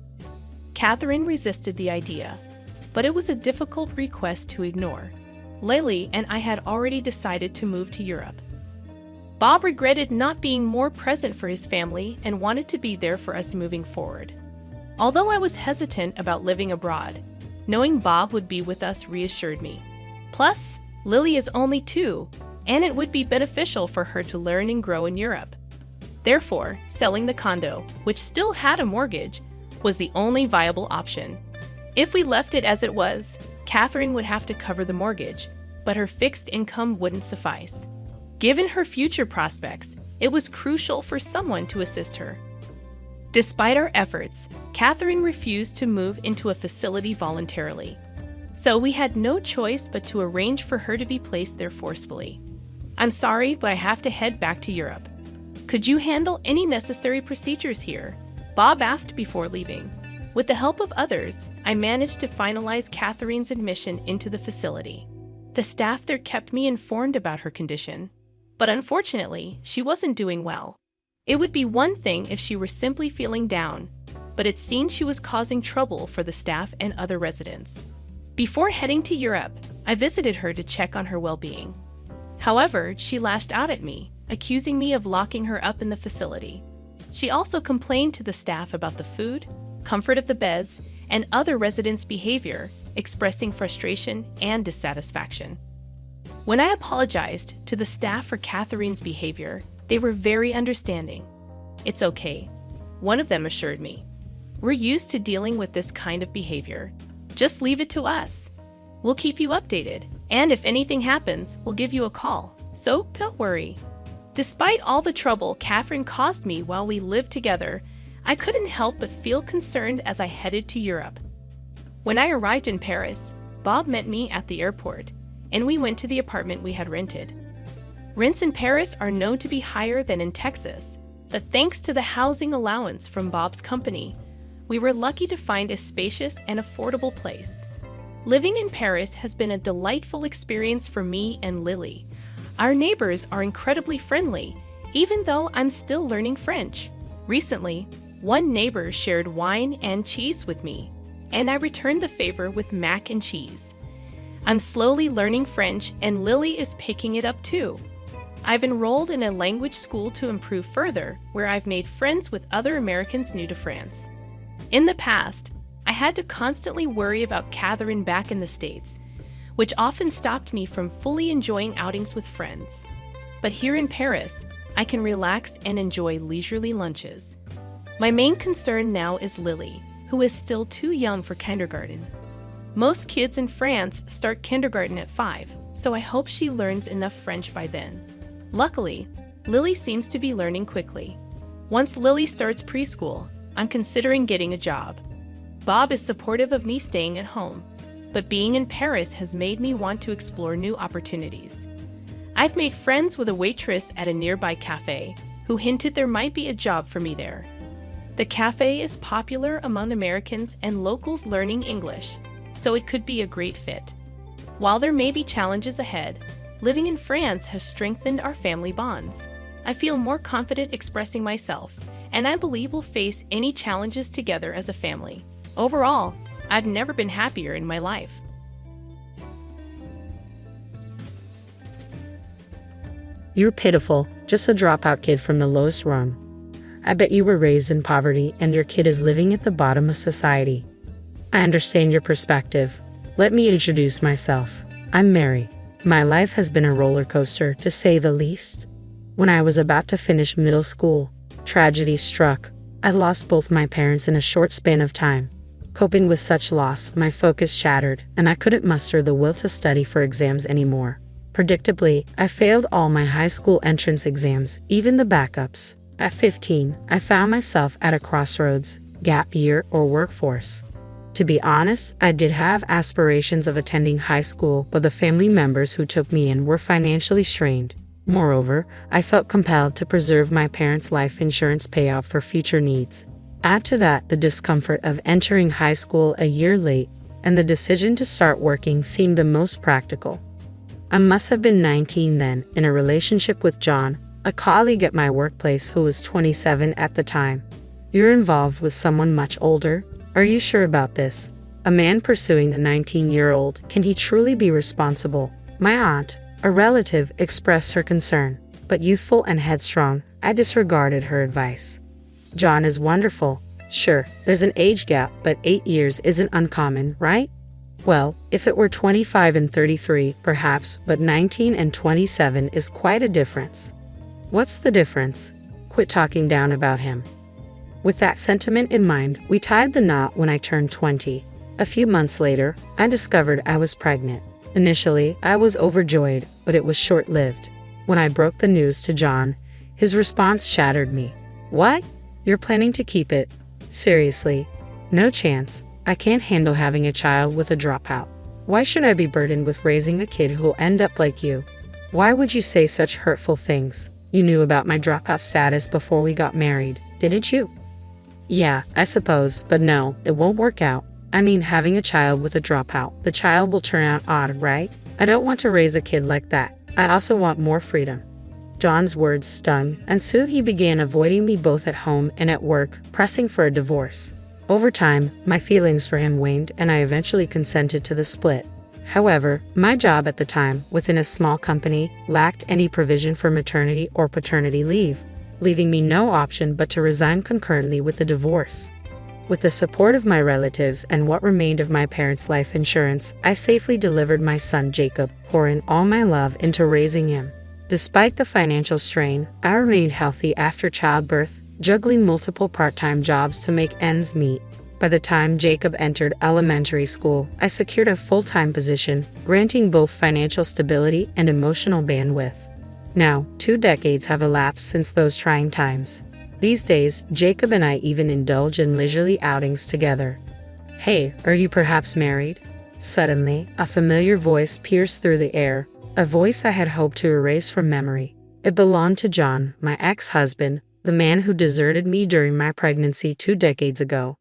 Catherine resisted the idea, but it was a difficult request to ignore. Lily and I had already decided to move to Europe. Bob regretted not being more present for his family and wanted to be there for us moving forward. Although I was hesitant about living abroad, knowing Bob would be with us reassured me. Plus, Lily is only 2, and it would be beneficial for her to learn and grow in Europe. Therefore, selling the condo, which still had a mortgage, was the only viable option. If we left it as it was, Catherine would have to cover the mortgage, but her fixed income wouldn't suffice. Given her future prospects, it was crucial for someone to assist her. Despite our efforts, Catherine refused to move into a facility voluntarily. So we had no choice but to arrange for her to be placed there forcefully. "I'm sorry, but I have to head back to Europe. Could you handle any necessary procedures here?" Bob asked before leaving. With the help of others, I managed to finalize Catherine's admission into the facility. The staff there kept me informed about her condition, but unfortunately, she wasn't doing well. It would be one thing if she were simply feeling down, but it seemed she was causing trouble for the staff and other residents. Before heading to Europe, I visited her to check on her well-being. However, she lashed out at me, accusing me of locking her up in the facility. She also complained to the staff about the food, comfort of the beds, and other residents' behavior, expressing frustration and dissatisfaction. When I apologized to the staff for Catherine's behavior, they were very understanding. "It's okay," one of them assured me. "We're used to dealing with this kind of behavior. Just leave it to us. We'll keep you updated, and if anything happens, we'll give you a call, so don't worry." Despite all the trouble Catherine caused me while we lived together, I couldn't help but feel concerned as I headed to Europe. When I arrived in Paris, Bob met me at the airport, and we went to the apartment we had rented. Rents in Paris are known to be higher than in Texas, but thanks to the housing allowance from Bob's company, we were lucky to find a spacious and affordable place. Living in Paris has been a delightful experience for me and Lily. Our neighbors are incredibly friendly, even though I'm still learning French. Recently, one neighbor shared wine and cheese with me, and I returned the favor with mac and cheese. I'm slowly learning French, and Lily is picking it up too. I've enrolled in a language school to improve further, where I've made friends with other Americans new to France. In the past, I had to constantly worry about Catherine back in the States, which often stopped me from fully enjoying outings with friends. But here in Paris, I can relax and enjoy leisurely lunches. My main concern now is Lily, who is still too young for kindergarten. Most kids in France start kindergarten at 5, so I hope she learns enough French by then. Luckily, Lily seems to be learning quickly. Once Lily starts preschool, I'm considering getting a job. Bob is supportive of me staying at home, but being in Paris has made me want to explore new opportunities. I've made friends with a waitress at a nearby cafe who hinted there might be a job for me there. The cafe is popular among Americans and locals learning English, so it could be a great fit. While there may be challenges ahead, living in France has strengthened our family bonds. I feel more confident expressing myself, and I believe we'll face any challenges together as a family. Overall, I've never been happier in my life. You're pitiful, just a dropout kid from the lowest rung. I bet you were raised in poverty and your kid is living at the bottom of society. I understand your perspective. Let me introduce myself. I'm Mary. My life has been a roller coaster, to say the least. When I was about to finish middle school, tragedy struck. I lost both my parents in a short span of time. Coping with such loss, my focus shattered, and I couldn't muster the will to study for exams anymore. Predictably, I failed all my high school entrance exams, even the backups. At 15, I found myself at a crossroads, gap year or workforce. To be honest, I did have aspirations of attending high school, but the family members who took me in were financially strained. Moreover, I felt compelled to preserve my parents' life insurance payout for future needs. Add to that the discomfort of entering high school a year late, and the decision to start working seemed the most practical. I must have been 19 then, in a relationship with John, a colleague at my workplace who was 27 at the time. You're involved with someone much older? Are you sure about this? A man pursuing a 19-year-old, can he truly be responsible? My aunt, a relative, expressed her concern, but youthful and headstrong, I disregarded her advice. John is wonderful. Sure, there's an age gap, but 8 years isn't uncommon, right? Well, if it were 25 and 33, perhaps, but 19 and 27 is quite a difference. What's the difference? Quit talking down about him. With that sentiment in mind, we tied the knot when I turned 20. A few months later, I discovered I was pregnant. Initially, I was overjoyed, but it was short-lived. When I broke the news to John, his response shattered me. What? You're planning to keep it? Seriously? No chance. I can't handle having a child with a dropout. Why should I be burdened with raising a kid who'll end up like you? Why would you say such hurtful things? You knew about my dropout status before we got married, didn't you? Yeah, I suppose, but no, it won't work out. I mean, having a child with a dropout, the child will turn out odd, right? I don't want to raise a kid like that. I also want more freedom. John's words stung, and soon he began avoiding me both at home and at work, pressing for a divorce. Over time, my feelings for him waned and I eventually consented to the split. However, my job at the time, within a small company, lacked any provision for maternity or paternity leave, leaving me no option but to resign concurrently with the divorce. With the support of my relatives and what remained of my parents' life insurance, I safely delivered my son Jacob, pouring all my love into raising him. Despite the financial strain, I remained healthy after childbirth, juggling multiple part-time jobs to make ends meet. By the time Jacob entered elementary school, I secured a full-time position, granting both financial stability and emotional bandwidth. Now, 2 decades have elapsed since those trying times. These days, Jacob and I even indulge in leisurely outings together. Hey, are you perhaps married? Suddenly, a familiar voice pierced through the air, a voice I had hoped to erase from memory. It belonged to John, my ex-husband, the man who deserted me during my pregnancy 2 decades ago.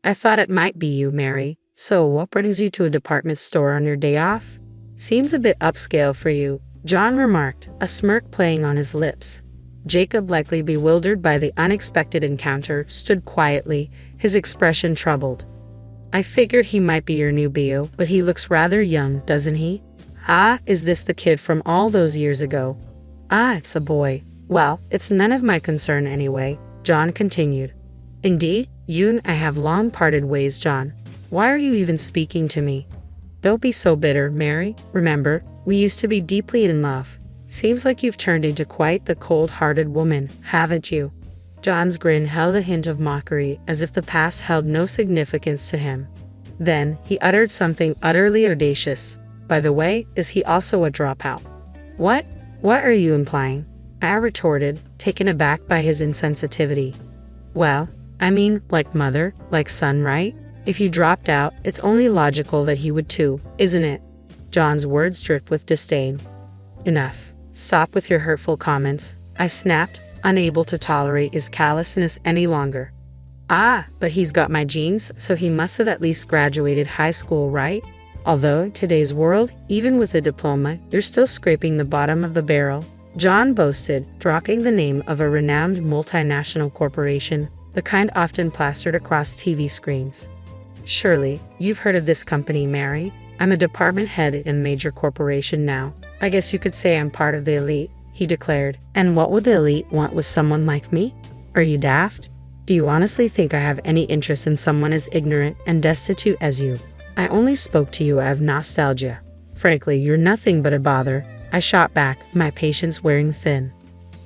I thought it might be you, Mary. So what brings you to a department store on your day off? Seems a bit upscale for you, John remarked, a smirk playing on his lips. Jacob, likely bewildered by the unexpected encounter, stood quietly, his expression troubled. I figured he might be your new beau, but he looks rather young, doesn't he? Ah, is this the kid from all those years ago? Ah, it's a boy. Well, it's none of my concern anyway, John continued. Indeed, you and I have long parted ways, John. Why are you even speaking to me? Don't be so bitter, Mary. Remember, we used to be deeply in love. Seems like you've turned into quite the cold-hearted woman, haven't you? John's grin held a hint of mockery, as if the past held no significance to him. Then, he uttered something utterly audacious. By the way, is he also a dropout? What? What are you implying? I retorted, taken aback by his insensitivity. Well, I mean, like mother, like son, right? If you dropped out, it's only logical that he would too, isn't it? John's words dripped with disdain. Enough. Stop with your hurtful comments, I snapped, unable to tolerate his callousness any longer. Ah, but he's got my genes, so he must have at least graduated high school, right? Although, in today's world, even with a diploma, you're still scraping the bottom of the barrel, John boasted, dropping the name of a renowned multinational corporation, the kind often plastered across TV screens. Surely, you've heard of this company, Mary. I'm a department head in a major corporation now. I guess you could say I'm part of the elite, he declared. And what would the elite want with someone like me? Are you daft? Do you honestly think I have any interest in someone as ignorant and destitute as you? I only spoke to you out of nostalgia. Frankly, you're nothing but a bother, I shot back, my patience wearing thin.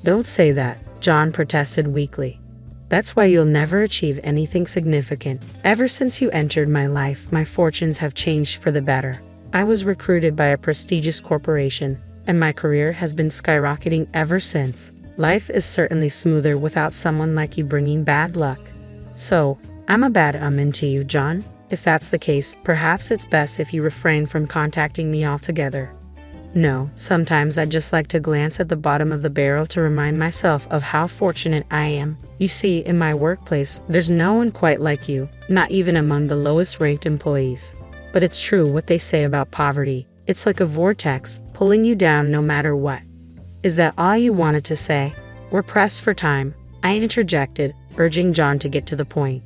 Don't say that, John protested weakly. That's why you'll never achieve anything significant. Ever since you entered my life, my fortunes have changed for the better. I was recruited by a prestigious corporation, and my career has been skyrocketing ever since. Life is certainly smoother without someone like you bringing bad luck. So, I'm a bad omen to you, John. If that's the case, perhaps it's best if you refrain from contacting me altogether. No, sometimes I just like to glance at the bottom of the barrel to remind myself of how fortunate I am. You see, in my workplace, there's no one quite like you, not even among the lowest ranked employees. But it's true what they say about poverty. It's like a vortex, pulling you down no matter what. Is that all you wanted to say? We're pressed for time, I interjected, urging John to get to the point.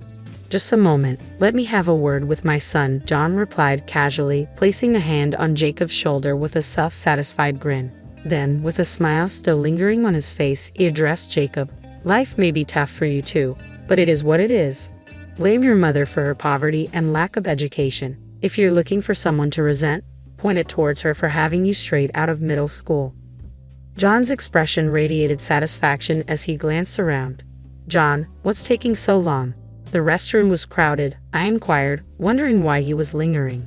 Just a moment, let me have a word with my son, John replied casually, placing a hand on Jacob's shoulder with a self-satisfied grin. Then, with a smile still lingering on his face, he addressed Jacob. Life may be tough for you too, but it is what it is. Blame your mother for her poverty and lack of education. If you're looking for someone to resent, point it towards her for having you straight out of middle school. John's expression radiated satisfaction as he glanced around. John, what's taking so long? The restroom was crowded, I inquired, wondering why he was lingering.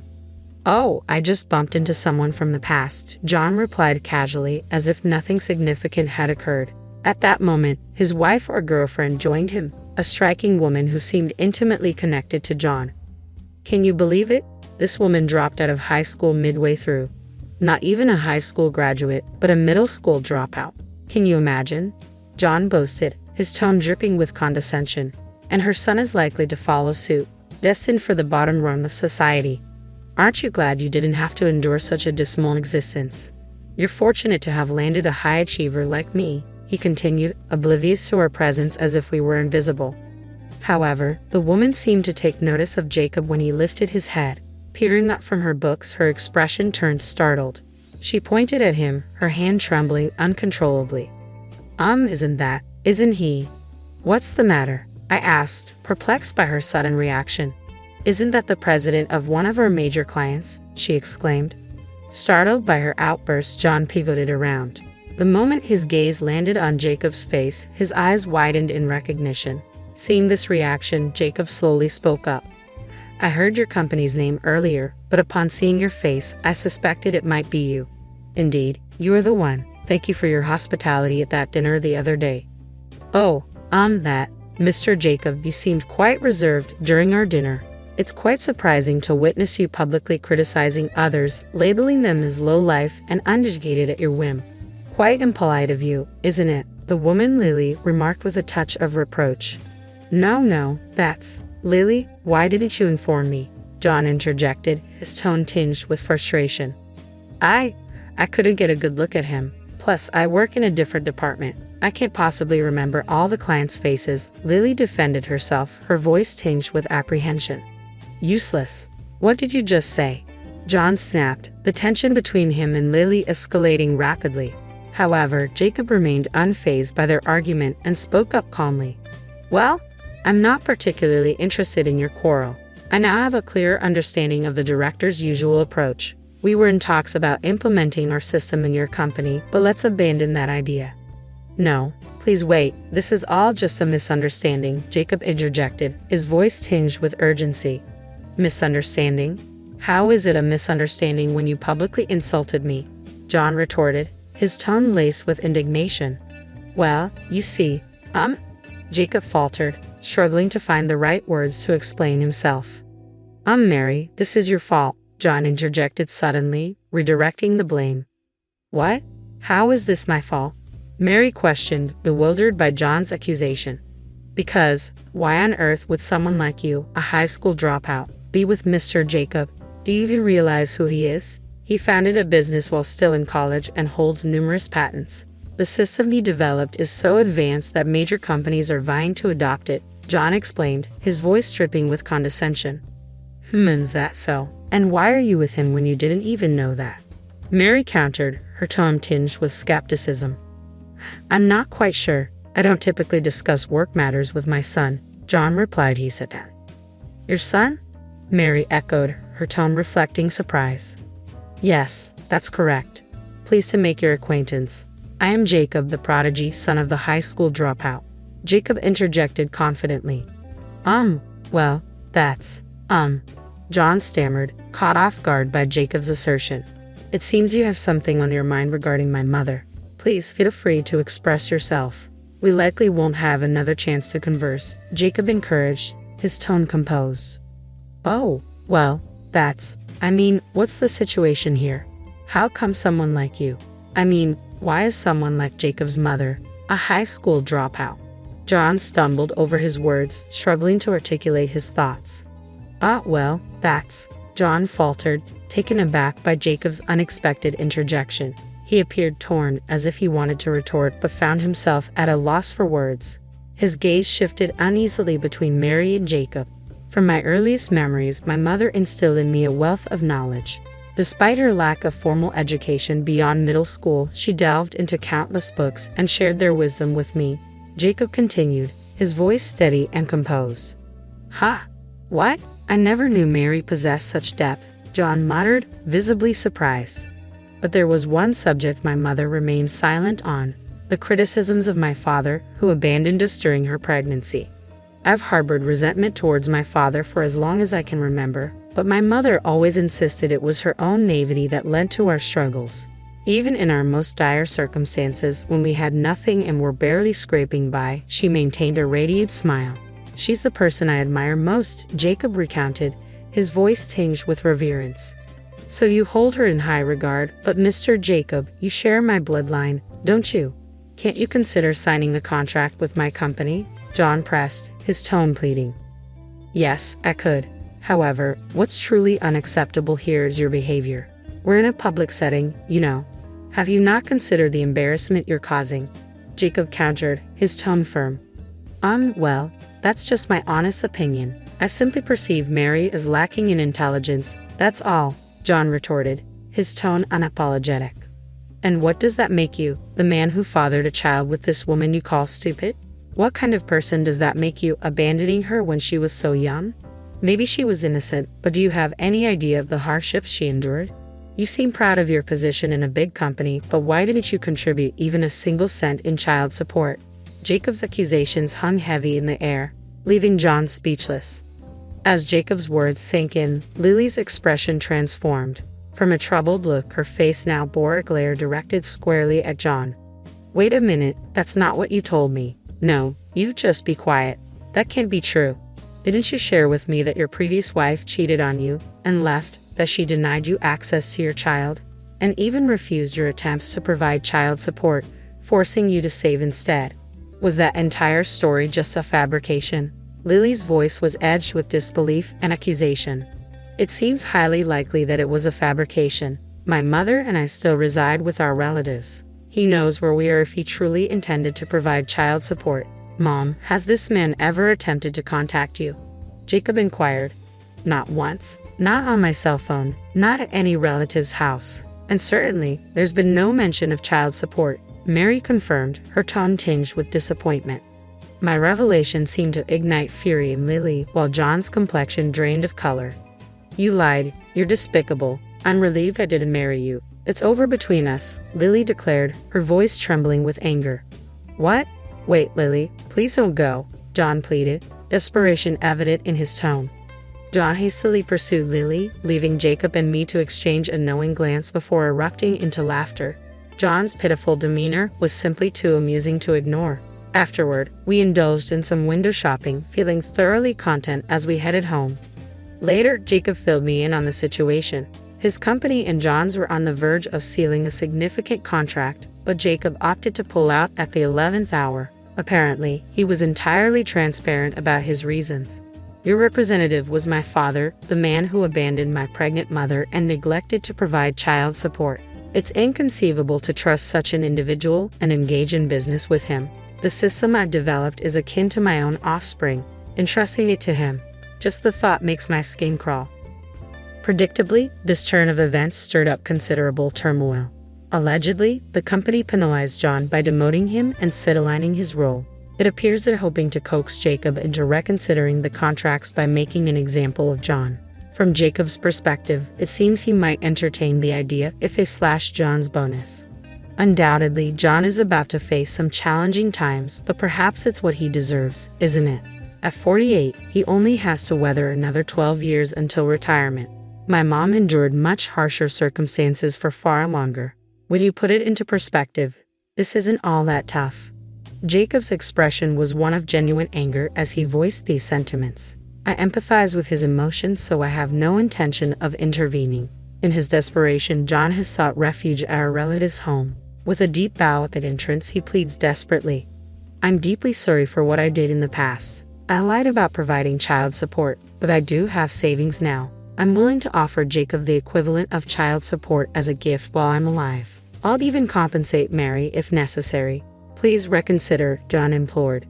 Oh, I just bumped into someone from the past, John replied casually, as if nothing significant had occurred. At that moment, his wife or girlfriend joined him, a striking woman who seemed intimately connected to John. Can you believe it? This woman dropped out of high school midway through. Not even a high school graduate, but a middle school dropout. Can you imagine? John boasted, his tone dripping with condescension. And her son is likely to follow suit, destined for the bottom rung of society. Aren't you glad you didn't have to endure such a dismal existence? You're fortunate to have landed a high achiever like me, he continued, oblivious to our presence as if we were invisible. However, the woman seemed to take notice of Jacob when he lifted his head. Peering up from her books, her expression turned startled. She pointed at him, her hand trembling uncontrollably. Isn't he? What's the matter? I asked, perplexed by her sudden reaction. Isn't that the president of one of our major clients? She exclaimed. Startled by her outburst, John pivoted around. The moment his gaze landed on Jacob's face, his eyes widened in recognition. Seeing this reaction, Jacob slowly spoke up. I heard your company's name earlier, but upon seeing your face, I suspected it might be you. Indeed, you are the one. Thank you for your hospitality at that dinner the other day. Oh, Mr. Jacob, you seemed quite reserved during our dinner. It's quite surprising to witness you publicly criticizing others, labeling them as low-life and uneducated at your whim. Quite impolite of you, isn't it? The woman Lily remarked with a touch of reproach. No, that's... Lily, why didn't you inform me? John interjected, his tone tinged with frustration. I couldn't get a good look at him. Plus, I work in a different department. I can't possibly remember all the clients' faces. Lily defended herself, her voice tinged with apprehension. Useless. What did you just say? John snapped, the tension between him and Lily escalating rapidly. However, Jacob remained unfazed by their argument and spoke up calmly. Well, I'm not particularly interested in your quarrel. I now have a clearer understanding of the director's usual approach. We were in talks about implementing our system in your company, but let's abandon that idea. No, please wait, this is all just a misunderstanding, Jacob interjected, his voice tinged with urgency. Misunderstanding? How is it a misunderstanding when you publicly insulted me? John retorted, his tone laced with indignation. Well, you see, Jacob faltered, struggling to find the right words to explain himself. Mary, this is your fault, John interjected suddenly, redirecting the blame. What? How is this my fault? Mary questioned, bewildered by John's accusation. Because, why on earth would someone like you, a high school dropout, be with Mr. Jacob? Do you even realize who he is? He founded a business while still in college and holds numerous patents. The system he developed is so advanced that major companies are vying to adopt it, John explained, his voice dripping with condescension. Is that so? And why are you with him when you didn't even know that? Mary countered, her tone tinged with skepticism. I'm not quite sure. I don't typically discuss work matters with my son, John replied, he said that. Your son? Mary echoed, her tone reflecting surprise. Yes, that's correct. Pleased to make your acquaintance. I am Jacob, the prodigy, son of the high school dropout. Jacob interjected confidently. Well, that's, John stammered, caught off guard by Jacob's assertion. It seems you have something on your mind regarding my mother. Please feel free to express yourself. We likely won't have another chance to converse, Jacob encouraged, his tone composed. Oh, well, what's the situation here? How come someone like you? Why is someone like Jacob's mother, a high school dropout? John stumbled over his words, struggling to articulate his thoughts. John faltered, taken aback by Jacob's unexpected interjection. He appeared torn, as if he wanted to retort but found himself at a loss for words. His gaze shifted uneasily between Mary and Jacob. From my earliest memories, my mother instilled in me a wealth of knowledge. Despite her lack of formal education beyond middle school, she delved into countless books and shared their wisdom with me. Jacob continued, his voice steady and composed. "Ha! What? I never knew Mary possessed such depth," John muttered, visibly surprised. But there was one subject my mother remained silent on: the criticisms of my father, who abandoned us during her pregnancy. I've harbored resentment towards my father for as long as I can remember, but my mother always insisted it was her own naivety that led to our struggles. Even in our most dire circumstances, when we had nothing and were barely scraping by, she maintained a radiant smile. "She's the person I admire most," Jacob recounted, his voice tinged with reverence. "So you hold her in high regard, but Mr. Jacob, you share my bloodline, don't you? Can't you consider signing a contract with my company?" John pressed, his tone pleading. "Yes, I could. However, what's truly unacceptable here is your behavior. We're in a public setting, you know. Have you not considered the embarrassment you're causing?" Jacob countered, his tone firm. Well, that's just my honest opinion. I simply perceive Mary as lacking in intelligence, that's all," John retorted, his tone unapologetic. "And what does that make you, the man who fathered a child with this woman you call stupid? What kind of person does that make you, abandoning her when she was so young? Maybe she was innocent, but do you have any idea of the hardships she endured? You seem proud of your position in a big company, but why didn't you contribute even a single cent in child support?" Jacob's accusations hung heavy in the air, leaving John speechless. As Jacob's words sank in, Lily's expression transformed. From a troubled look, her face now bore a glare directed squarely at John. "Wait a minute, that's not what you told me. No, you just be quiet. That can't be true. Didn't you share with me that your previous wife cheated on you and left, that she denied you access to your child, and even refused your attempts to provide child support, forcing you to save instead? Was that entire story just a fabrication?" Lily's voice was edged with disbelief and accusation. "It seems highly likely that it was a fabrication. My mother and I still reside with our relatives. He knows where we are if he truly intended to provide child support." "Mom, has this man ever attempted to contact you?" Jacob inquired. "Not once. Not on my cell phone. Not at any relative's house. And certainly, there's been no mention of child support," Mary confirmed, her tone tinged with disappointment. My revelation seemed to ignite fury in Lily, while John's complexion drained of color. "You lied. You're despicable. I'm relieved I didn't marry you. It's over between us," Lily declared, her voice trembling with anger. "What? Wait, Lily, please don't go," John pleaded, desperation evident in his tone. John hastily pursued Lily, leaving Jacob and me to exchange a knowing glance before erupting into laughter. John's pitiful demeanor was simply too amusing to ignore. Afterward, we indulged in some window shopping, feeling thoroughly content as we headed home. Later, Jacob filled me in on the situation. His company and John's were on the verge of sealing a significant contract, but Jacob opted to pull out at the 11th hour. Apparently, he was entirely transparent about his reasons. "Your representative was my father, the man who abandoned my pregnant mother and neglected to provide child support. It's inconceivable to trust such an individual and engage in business with him. The system I developed is akin to my own offspring. Entrusting it to him, just the thought makes my skin crawl." Predictably, this turn of events stirred up considerable turmoil. Allegedly, the company penalized John by demoting him and sidelining his role. It appears they're hoping to coax Jacob into reconsidering the contracts by making an example of John. From Jacob's perspective, it seems he might entertain the idea if they slash John's bonus. Undoubtedly, John is about to face some challenging times, but perhaps it's what he deserves, isn't it? At 48, he only has to weather another 12 years until retirement. My mom endured much harsher circumstances for far longer. When you put it into perspective, this isn't all that tough. Jacob's expression was one of genuine anger as he voiced these sentiments. I empathize with his emotions, so I have no intention of intervening. In his desperation, John has sought refuge at our relative's home. With a deep bow at the entrance, he pleads desperately. "I'm deeply sorry for what I did in the past. I lied about providing child support, but I do have savings now. I'm willing to offer Jacob the equivalent of child support as a gift while I'm alive. I'll even compensate Mary if necessary. Please reconsider, John implored.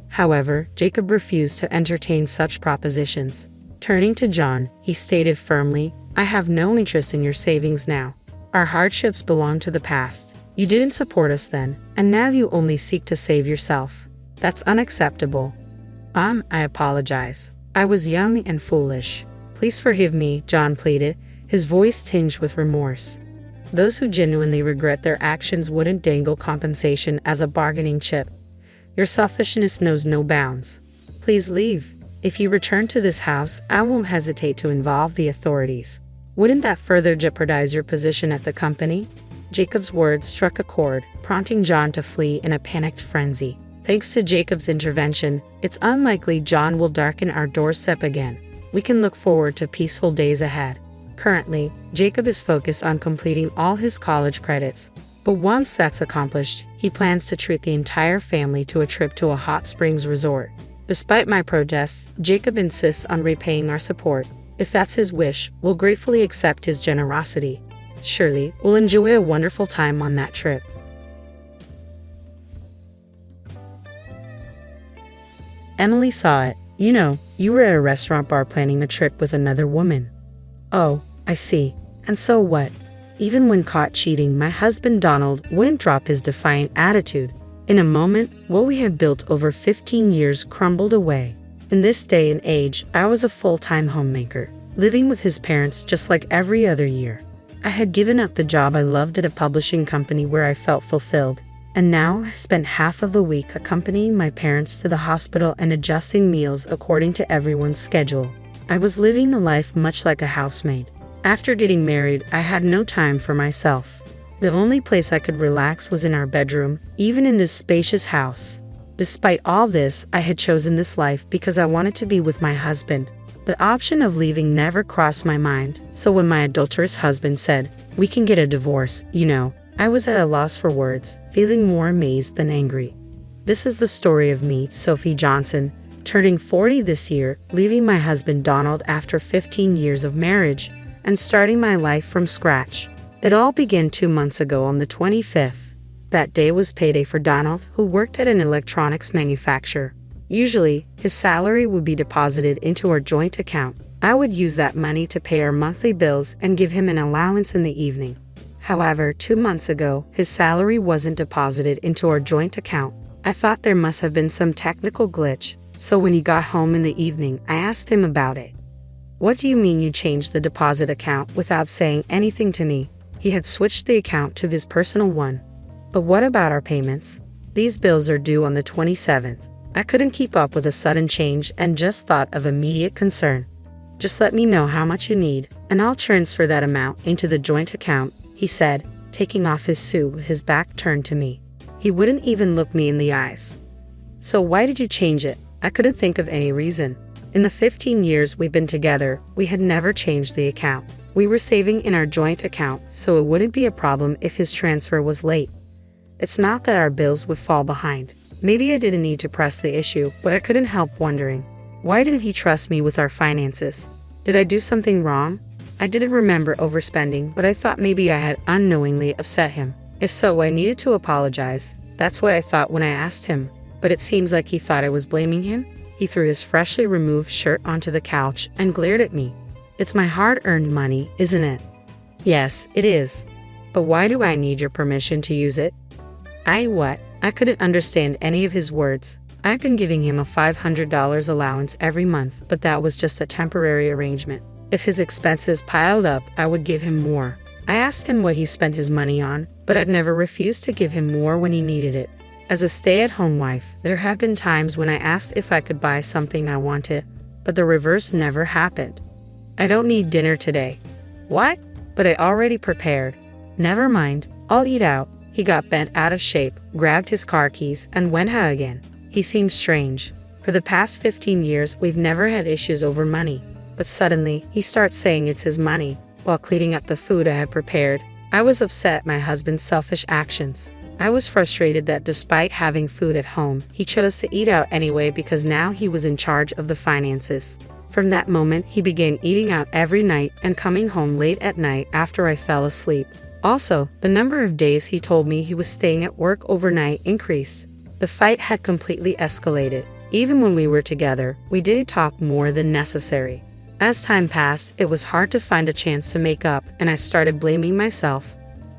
However, Jacob refused to entertain such propositions. Turning to John, he stated firmly, I have no interest in your savings now. Our hardships belong to the past. You didn't support us then, and now you only seek to save yourself. That's unacceptable. I apologize. I was young and foolish. Please forgive me, John pleaded, his voice tinged with remorse. Those who genuinely regret their actions wouldn't dangle compensation as a bargaining chip. Your selfishness knows no bounds. Please leave. If you return to this house, I won't hesitate to involve the authorities. Wouldn't that further jeopardize your position at the company? Jacob's words struck a chord, prompting John to flee in a panicked frenzy. Thanks to Jacob's intervention, it's unlikely John will darken our doorstep again. We can look forward to peaceful days ahead. Currently, Jacob is focused on completing all his college credits. But once that's accomplished, he plans to treat the entire family to a trip to a hot springs resort. Despite my protests, Jacob insists on repaying our support. If that's his wish, we'll gratefully accept his generosity. Surely, we'll enjoy a wonderful time on that trip. Emily saw it. You were at a restaurant bar planning a trip with another woman. Oh, I see. And so what? Even when caught cheating, my husband Donald wouldn't drop his defiant attitude. In a moment, what we had built over 15 years crumbled away. In this day and age, I was a full-time homemaker, living with his parents just like every other year. I had given up the job I loved at a publishing company where I felt fulfilled, and now I spent half of the week accompanying my parents to the hospital and adjusting meals according to everyone's schedule. I was living a life much like a housemaid. After getting married, I had no time for myself. The only place I could relax was in our bedroom, even in this spacious house. Despite all this, I had chosen this life because I wanted to be with my husband. The option of leaving never crossed my mind, so when my adulterous husband said, "We can get a divorce, I was at a loss for words, feeling more amazed than angry. This is the story of me, Sophie Johnson, turning 40 this year, leaving my husband Donald after 15 years of marriage, and starting my life from scratch. It all began 2 months ago on the 25th. That day was payday for Donald, who worked at an electronics manufacturer. Usually, his salary would be deposited into our joint account. I would use that money to pay our monthly bills and give him an allowance in the evening. However, 2 months ago, his salary wasn't deposited into our joint account. I thought there must have been some technical glitch, so when he got home in the evening, I asked him about it. What do you mean you changed the deposit account without saying anything to me? He had switched the account to his personal one. But what about our payments? These bills are due on the 27th. I couldn't keep up with a sudden change and just thought of immediate concern. Just let me know how much you need, and I'll transfer that amount into the joint account, he said, taking off his suit with his back turned to me. He wouldn't even look me in the eyes. So why did you change it? I couldn't think of any reason. In the 15 years we've been together, we had never changed the account. We were saving in our joint account, so it wouldn't be a problem if his transfer was late. It's not that our bills would fall behind. Maybe I didn't need to press the issue, but I couldn't help wondering. Why didn't he trust me with our finances? Did I do something wrong? I didn't remember overspending, but I thought maybe I had unknowingly upset him. If so, I needed to apologize. That's what I thought when I asked him. But it seems like he thought I was blaming him. He threw his freshly removed shirt onto the couch and glared at me. It's my hard-earned money, isn't it? Yes, it is. But why do I need your permission to use it? What? I couldn't understand any of his words. I've been giving him a $500 allowance every month, but that was just a temporary arrangement. If his expenses piled up, I would give him more. I asked him what he spent his money on, but I'd never refused to give him more when he needed it. As a stay-at-home wife, there have been times when I asked if I could buy something I wanted, but the reverse never happened. I don't need dinner today. What? But I already prepared. Never mind, I'll eat out. He got bent out of shape, grabbed his car keys, and went out again. He seemed strange. For the past 15 years, we've never had issues over money. But suddenly, he starts saying it's his money, while cleaning up the food I had prepared. I was upset at my husband's selfish actions. I was frustrated that despite having food at home, he chose to eat out anyway because now he was in charge of the finances. From that moment, he began eating out every night and coming home late at night after I fell asleep. Also, the number of days he told me he was staying at work overnight increased. The fight had completely escalated. Even when we were together, we didn't talk more than necessary. As time passed, it was hard to find a chance to make up, and I started blaming myself.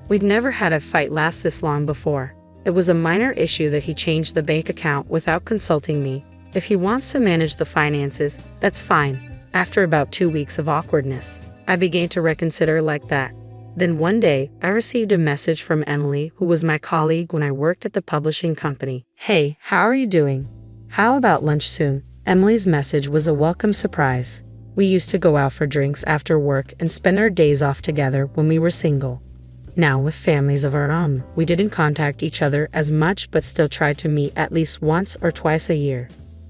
We'd never had a fight last this long before. It was a minor issue that he changed the bank account without consulting me. If he wants to manage the finances, that's fine. After about 2 weeks of awkwardness, I began to reconsider like that. Then one day, I received a message from Emily, who was my colleague when I worked at the publishing company. "Hey, how are you doing? How about lunch soon?" Emily's message was a welcome surprise. We used to go out for drinks after work and spend our days off together when we were single. Now, with families of our own, we didn't contact each other as much but still tried to meet at least once or twice a year.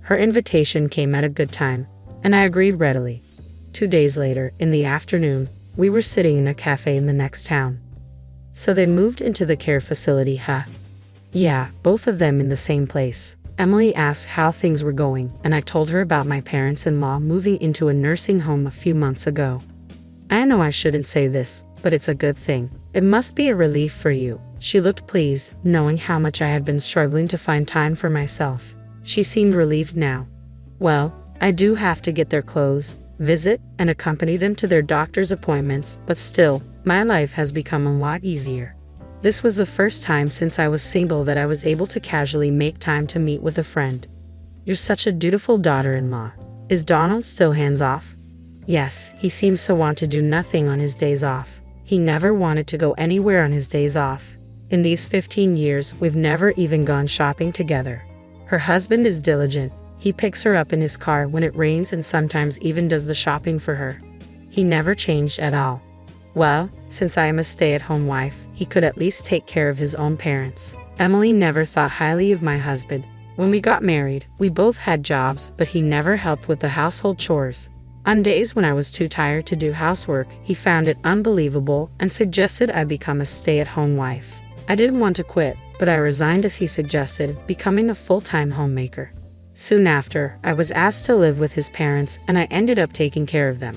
Her invitation came at a good time, and I agreed readily. 2 days later, in the afternoon, we were sitting in a cafe in the next town. "So they moved into the care facility, huh?" "Yeah, both of them in the same place." Emily asked how things were going, and I told her about my parents-in-law moving into a nursing home a few months ago. "I know I shouldn't say this, but it's a good thing. It must be a relief for you." She looked pleased, knowing how much I had been struggling to find time for myself. She seemed relieved now. "Well, I do have to get their clothes, visit, and accompany them to their doctor's appointments, but still, my life has become a lot easier." This was the first time since I was single that I was able to casually make time to meet with a friend. "You're such a dutiful daughter-in-law. Is Donald still hands-off?" "Yes, he seems to want to do nothing on his days off. He never wanted to go anywhere on his days off. In these 15 years, we've never even gone shopping together. Her husband is diligent. He picks her up in his car when it rains and sometimes even does the shopping for her. He never changed at all. Well, since I am a stay-at-home wife, he could at least take care of his own parents." Emily never thought highly of my husband. When we got married, we both had jobs, but he never helped with the household chores. On days when I was too tired to do housework, he found it unbelievable and suggested I become a stay-at-home wife. I didn't want to quit, but I resigned as he suggested, becoming a full-time homemaker. Soon after, I was asked to live with his parents, and I ended up taking care of them.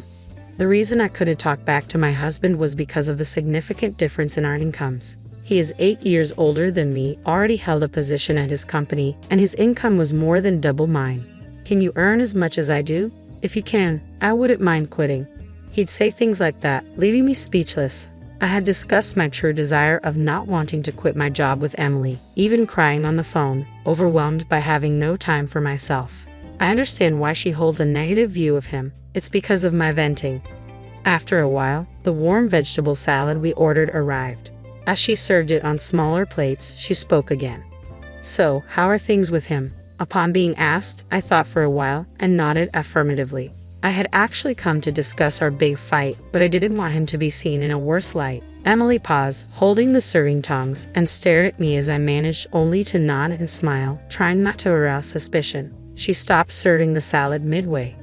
The reason I couldn't talk back to my husband was because of the significant difference in our incomes. He is 8 years older than me, already held a position at his company, and his income was more than double mine. "Can you earn as much as I do? If you can, I wouldn't mind quitting." He'd say things like that, leaving me speechless. I had discussed my true desire of not wanting to quit my job with Emily, even crying on the phone, overwhelmed by having no time for myself. I understand why she holds a negative view of him. It's because of my venting. After a while, the warm vegetable salad we ordered arrived. As she served it on smaller plates, she spoke again. "So, how are things with him?" Upon being asked, I thought for a while and nodded affirmatively. I had actually come to discuss our big fight, but I didn't want him to be seen in a worse light. Emily paused, holding the serving tongs, and stared at me as I managed only to nod and smile, trying not to arouse suspicion. She stopped serving the salad midway.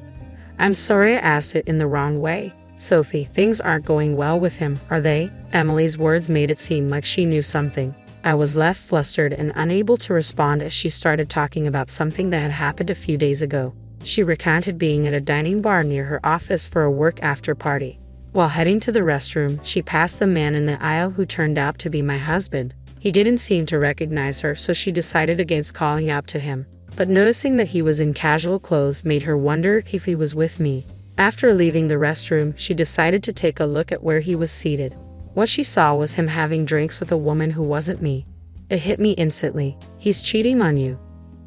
"I'm sorry I asked it in the wrong way. Sophie, things aren't going well with him, are they?" Emily's words made it seem like she knew something. I was left flustered and unable to respond as she started talking about something that had happened a few days ago. She recounted being at a dining bar near her office for a work after party. While heading to the restroom, she passed a man in the aisle who turned out to be my husband. He didn't seem to recognize her, so she decided against calling out to him. But noticing that he was in casual clothes made her wonder if he was with me. After leaving the restroom, she decided to take a look at where he was seated. What she saw was him having drinks with a woman who wasn't me. It hit me instantly. "He's cheating on you."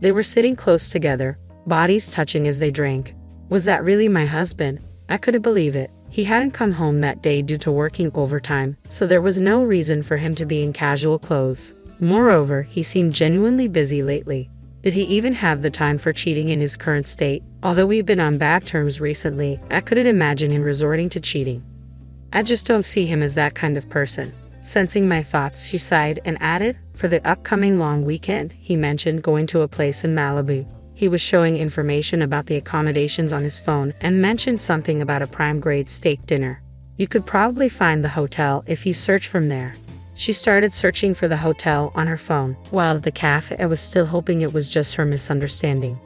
They were sitting close together, bodies touching as they drank. Was that really my husband? I couldn't believe it. He hadn't come home that day due to working overtime, so there was no reason for him to be in casual clothes. Moreover, he seemed genuinely busy lately. Did he even have the time for cheating in his current state? Although we've been on bad terms recently, I couldn't imagine him resorting to cheating. I just don't see him as that kind of person. Sensing my thoughts, she sighed and added, "For the upcoming long weekend," he mentioned going to a place in Malibu. He was showing information about the accommodations on his phone and mentioned something about a prime-grade steak dinner. "You could probably find the hotel if you search from there." She started searching for the hotel on her phone, while at the cafe I was still hoping it was just her misunderstanding.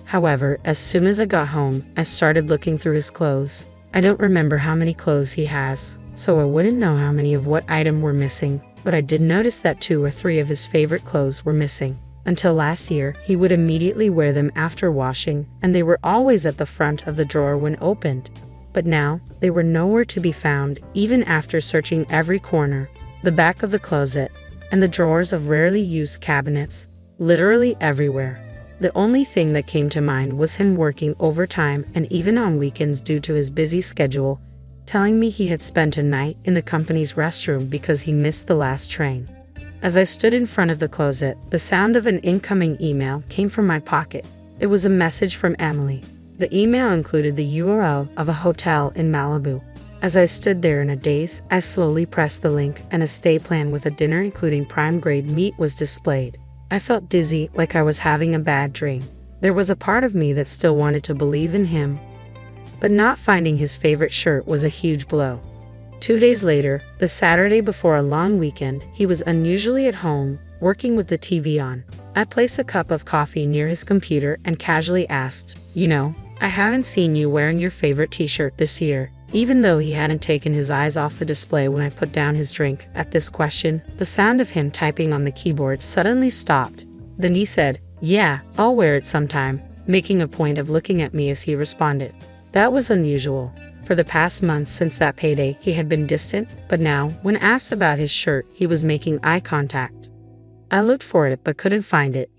However, as soon as I got home, I started looking through his clothes. I don't remember how many clothes he has, so I wouldn't know how many of what item were missing, but I did notice that 2 or 3 of his favorite clothes were missing. Until last year, he would immediately wear them after washing, and they were always at the front of the drawer when opened. But now, they were nowhere to be found, even after searching every corner, the back of the closet, and the drawers of rarely used cabinets, literally everywhere. The only thing that came to mind was him working overtime and even on weekends due to his busy schedule, telling me he had spent a night in the company's restroom because he missed the last train. As I stood in front of the closet, the sound of an incoming email came from my pocket. It was a message from Emily. The email included the URL of a hotel in Malibu. As I stood there in a daze, I slowly pressed the link and a stay plan with a dinner including prime-grade meat was displayed. I felt dizzy, like I was having a bad dream. There was a part of me that still wanted to believe in him, but not finding his favorite shirt was a huge blow. 2 days later, the Saturday before a long weekend, he was unusually at home, working with the TV on. I placed a cup of coffee near his computer and casually asked, I haven't seen you wearing your favorite t-shirt this year. Even though he hadn't taken his eyes off the display when I put down his drink, at this question, the sound of him typing on the keyboard suddenly stopped. Then he said, "Yeah, I'll wear it sometime," making a point of looking at me as he responded. That was unusual. For the past month since that payday, he had been distant, but now, when asked about his shirt, he was making eye contact. I looked for it but couldn't find it,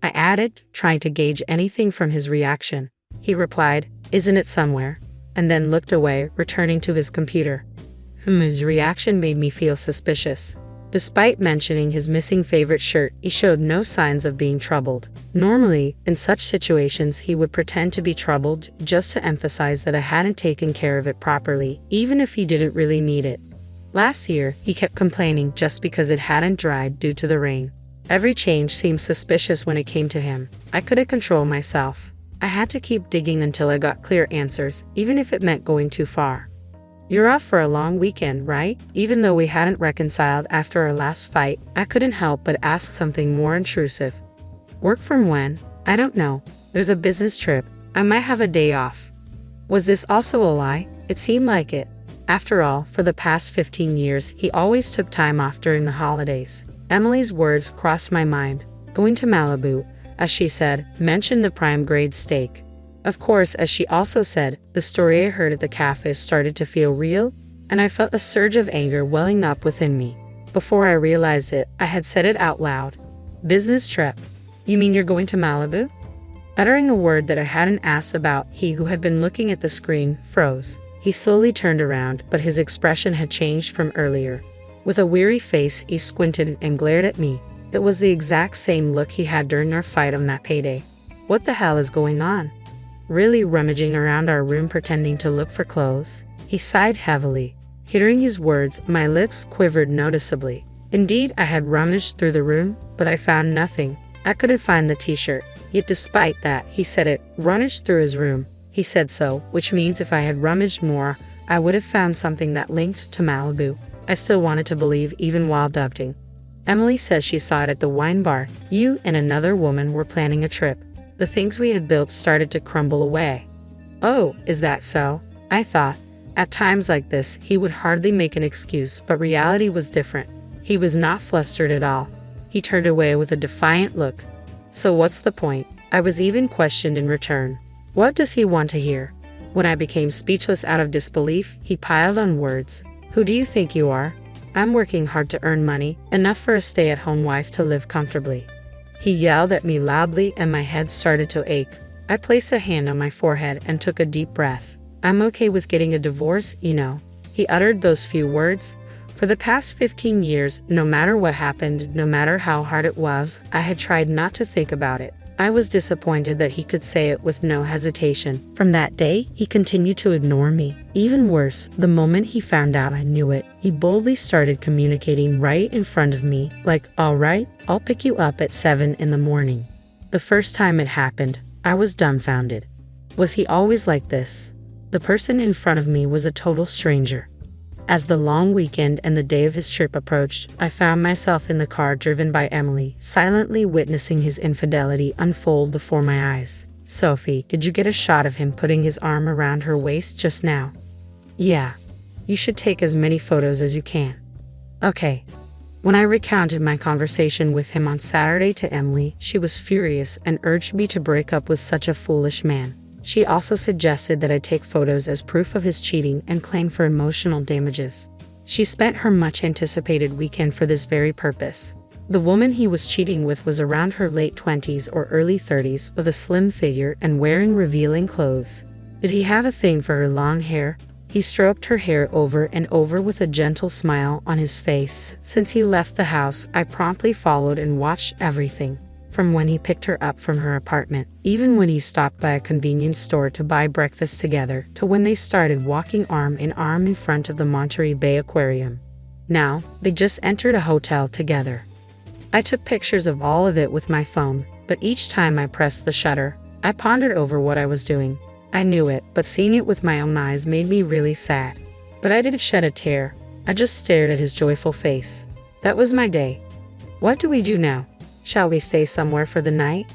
I added, trying to gauge anything from his reaction. He replied, "Isn't it somewhere?" and then looked away, returning to his computer. His reaction made me feel suspicious. Despite mentioning his missing favorite shirt, he showed no signs of being troubled. Normally, in such situations, he would pretend to be troubled just to emphasize that I hadn't taken care of it properly, even if he didn't really need it. Last year, he kept complaining just because it hadn't dried due to the rain. Every change seemed suspicious when it came to him. I couldn't control myself. I had to keep digging until I got clear answers, even if it meant going too far. "You're off for a long weekend, right?" Even though we hadn't reconciled after our last fight, I couldn't help but ask something more intrusive. "Work from when?" "I don't know. There's a business trip. I might have a day off." Was this also a lie? It seemed like it. After all, for the past 15 years, he always took time off during the holidays. Emily's words crossed my mind. Going to Malibu, as she said, mentioned the prime-grade steak. Of course, as she also said, the story I heard at the cafe started to feel real, and I felt a surge of anger welling up within me. Before I realized it, I had said it out loud. "Business trip? You mean you're going to Malibu?" Uttering a word that I hadn't asked about, he who had been looking at the screen froze. He slowly turned around, but his expression had changed from earlier. With a weary face, he squinted and glared at me. It was the exact same look he had during our fight on that payday. What the hell is going on? Really rummaging around our room pretending to look for clothes? He sighed heavily. Hearing his words, my lips quivered noticeably. Indeed, I had rummaged through the room, but I found nothing. I couldn't find the t-shirt. Yet despite that, he said it, rummaged through his room. He said so, which means if I had rummaged more, I would have found something that linked to Malibu. I still wanted to believe even while doubting. Emily says she saw it at the wine bar. You and another woman were planning a trip. The things we had built started to crumble away. Oh, is that so? I thought. At times like this, he would hardly make an excuse, but reality was different. He was not flustered at all. He turned away with a defiant look. So what's the point? I was even questioned in return. What does he want to hear? When I became speechless out of disbelief, he piled on words. Who do you think you are? I'm working hard to earn money, enough for a stay-at-home wife to live comfortably. He yelled at me loudly and my head started to ache. I placed a hand on my forehead and took a deep breath. I'm okay with getting a divorce, He uttered those few words. For the past 15 years, no matter what happened, no matter how hard it was, I had tried not to think about it. I was disappointed that he could say it with no hesitation. From that day, he continued to ignore me. Even worse, the moment he found out I knew it, he boldly started communicating right in front of me, like, "All right, I'll pick you up at 7 in the morning." The first time it happened, I was dumbfounded. Was he always like this? The person in front of me was a total stranger. As the long weekend and the day of his trip approached, I found myself in the car driven by Emily, silently witnessing his infidelity unfold before my eyes. Sophie, did you get a shot of him putting his arm around her waist just now? Yeah. You should take as many photos as you can. Okay. When I recounted my conversation with him on Saturday to Emily, she was furious and urged me to break up with such a foolish man. She also suggested that I take photos as proof of his cheating and claim for emotional damages. She spent her much-anticipated weekend for this very purpose. The woman he was cheating with was around her late 20s or early 30s, with a slim figure and wearing revealing clothes. Did he have a thing for her long hair? He stroked her hair over and over with a gentle smile on his face. Since he left the house, I promptly followed and watched everything. From when he picked her up from her apartment, even when he stopped by a convenience store to buy breakfast together, to when they started walking arm in arm in front of the Monterey Bay Aquarium. Now, they just entered a hotel together. I took pictures of all of it with my phone, but each time I pressed the shutter, I pondered over what I was doing. I knew it, but seeing it with my own eyes made me really sad. But I didn't shed a tear. I just stared at his joyful face. That was my day. What do we do now? Shall we stay somewhere for the night?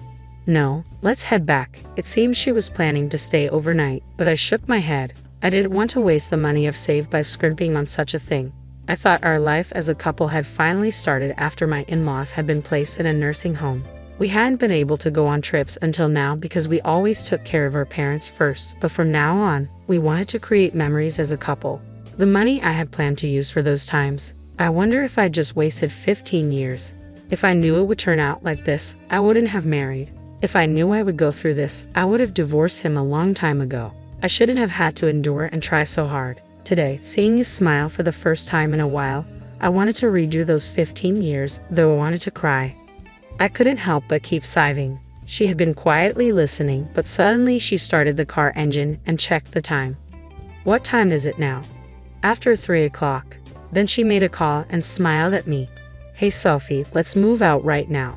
No, let's head back. It seemed she was planning to stay overnight, but I shook my head. I didn't want to waste the money I've saved by scrimping on such a thing. I thought our life as a couple had finally started after my in-laws had been placed in a nursing home. We hadn't been able to go on trips until now because we always took care of our parents first, but from now on, we wanted to create memories as a couple. The money I had planned to use for those times, I wonder if I just wasted 15 years. If I knew it would turn out like this, I wouldn't have married. If I knew I would go through this, I would have divorced him a long time ago. I shouldn't have had to endure and try so hard. Today, seeing his smile for the first time in a while, I wanted to redo those 15 years, though I wanted to cry. I couldn't help but keep sighing. She had been quietly listening, but suddenly she started the car engine and checked the time. What time is it now? After 3 o'clock. Then she made a call and smiled at me. Hey Sophie, let's move out right now.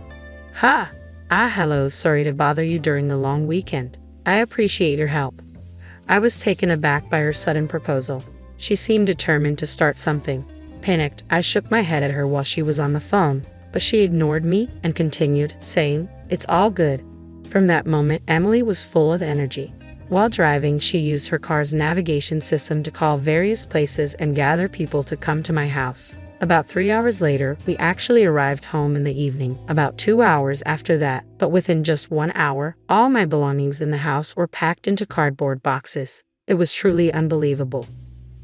Ha! Hello, sorry to bother you during the long weekend. I appreciate your help. I was taken aback by her sudden proposal. She seemed determined to start something. Panicked, I shook my head at her while she was on the phone, but she ignored me and continued, saying, "It's all good." From that moment, Emily was full of energy. While driving, she used her car's navigation system to call various places and gather people to come to my house. About 3 hours later, we actually arrived home in the evening, about 2 hours after that, but within just 1 hour, all my belongings in the house were packed into cardboard boxes. It was truly unbelievable.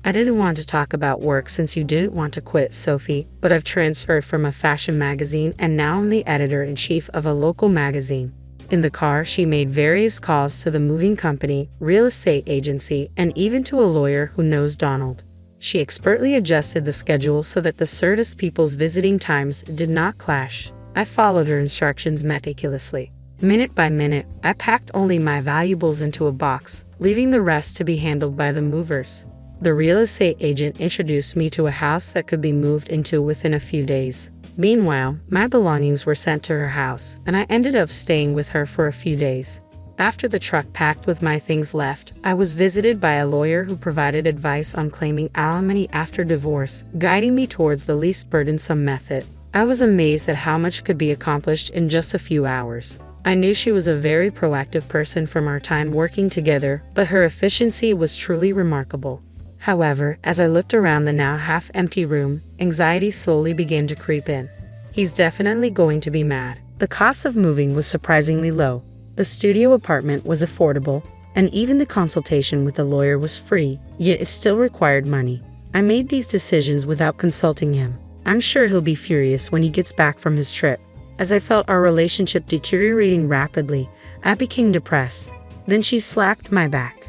I didn't want to talk about work since you didn't want to quit, Sophie, but I've transferred from a fashion magazine and now I'm the editor-in-chief of a local magazine. In the car, she made various calls to the moving company, real estate agency, and even to a lawyer who knows Donald. She expertly adjusted the schedule so that the Certus people's visiting times did not clash. I followed her instructions meticulously. Minute by minute, I packed only my valuables into a box, leaving the rest to be handled by the movers. The real estate agent introduced me to a house that could be moved into within a few days. Meanwhile, my belongings were sent to her house, and I ended up staying with her for a few days. After the truck packed with my things left, I was visited by a lawyer who provided advice on claiming alimony after divorce, guiding me towards the least burdensome method. I was amazed at how much could be accomplished in just a few hours. I knew she was a very proactive person from our time working together, but her efficiency was truly remarkable. However, as I looked around the now half-empty room, anxiety slowly began to creep in. He's definitely going to be mad. The cost of moving was surprisingly low. The studio apartment was affordable, and even the consultation with the lawyer was free, yet it still required money. I made these decisions without consulting him. I'm sure he'll be furious when he gets back from his trip. As I felt our relationship deteriorating rapidly, I became depressed. Then she slapped my back.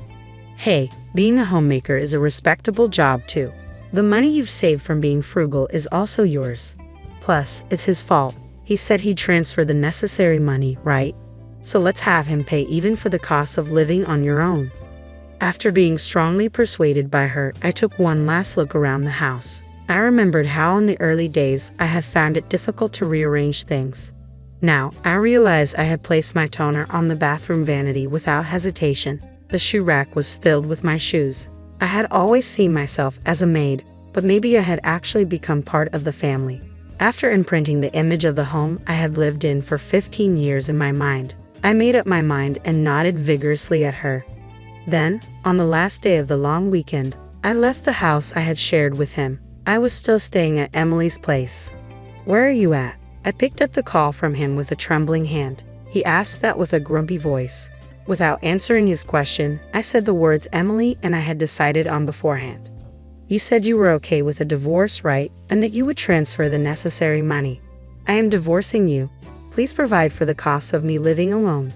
Hey, being a homemaker is a respectable job too. The money you've saved from being frugal is also yours. Plus, it's his fault. He said he'd transfer the necessary money, right? So let's have him pay even for the cost of living on your own. After being strongly persuaded by her, I took one last look around the house. I remembered how in the early days I had found it difficult to rearrange things. Now, I realized I had placed my toner on the bathroom vanity without hesitation. The shoe rack was filled with my shoes. I had always seen myself as a maid, but maybe I had actually become part of the family. After imprinting the image of the home I had lived in for 15 years in my mind, I made up my mind and nodded vigorously at her. Then, on the last day of the long weekend, I left the house I had shared with him. I was still staying at Emily's place. "Where are you at?" I picked up the call from him with a trembling hand. He asked that with a grumpy voice. Without answering his question, I said the words Emily and I had decided on beforehand. "You said you were okay with a divorce, right? And that you would transfer the necessary money. I am divorcing you. Please provide for the costs of me living alone."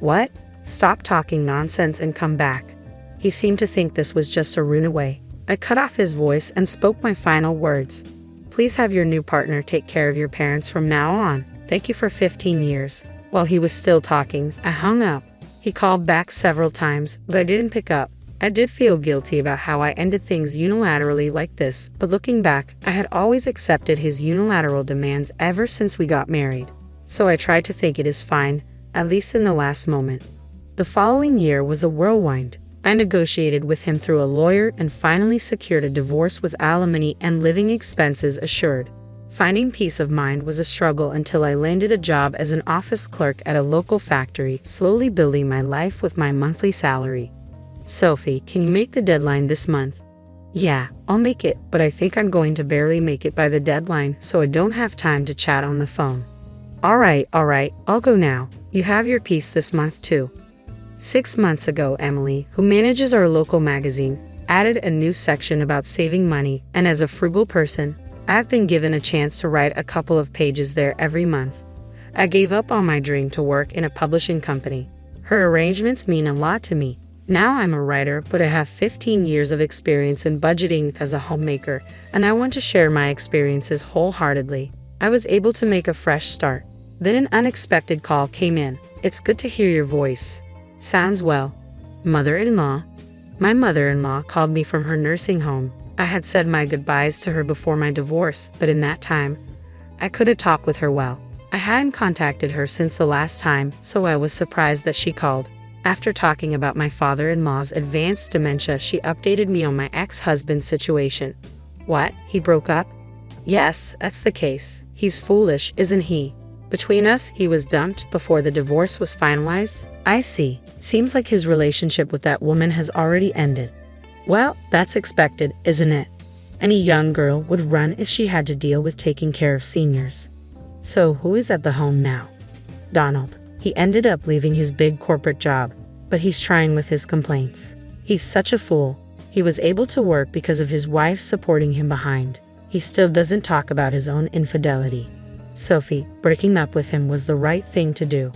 "What? Stop talking nonsense and come back." He seemed to think this was just a runaway. I cut off his voice and spoke my final words. "Please have your new partner take care of your parents from now on. Thank you for 15 years. While he was still talking, I hung up. He called back several times, but I didn't pick up. I did feel guilty about how I ended things unilaterally like this, but looking back, I had always accepted his unilateral demands ever since we got married. So I tried to think it is fine, at least in the last moment. The following year was a whirlwind. I negotiated with him through a lawyer and finally secured a divorce with alimony and living expenses assured. Finding peace of mind was a struggle until I landed a job as an office clerk at a local factory, slowly building my life with my monthly salary. "Sophie, can you make the deadline this month?" "Yeah, I'll make it, but I think I'm going to barely make it by the deadline, so I don't have time to chat on the phone." All right, I'll go now. You have your piece this month too." 6 months ago, Emily, who manages our local magazine, added a new section about saving money, and as a frugal person, I've been given a chance to write a couple of pages there every month. I gave up on my dream to work in a publishing company. Her arrangements mean a lot to me. Now I'm a writer, but I have 15 years of experience in budgeting as a homemaker, and I want to share my experiences wholeheartedly. I was able to make a fresh start. Then an unexpected call came in. "It's good to hear your voice." "Sounds well." "Mother-in-law?" My mother-in-law called me from her nursing home. I had said my goodbyes to her before my divorce, but in that time, I couldn't talk with her well. I hadn't contacted her since the last time, so I was surprised that she called. After talking about my father-in-law's advanced dementia, she updated me on my ex-husband's situation. "What? He broke up?" "Yes, that's the case. He's foolish, isn't he? Between us, he was dumped before the divorce was finalized." "I see. Seems like his relationship with that woman has already ended." "Well, that's expected, isn't it? Any young girl would run if she had to deal with taking care of seniors." "So who is at the home now?" "Donald. He ended up leaving his big corporate job, but he's trying with his complaints. He's such a fool. He was able to work because of his wife supporting him behind. He still doesn't talk about his own infidelity." "Sophie, breaking up with him was the right thing to do."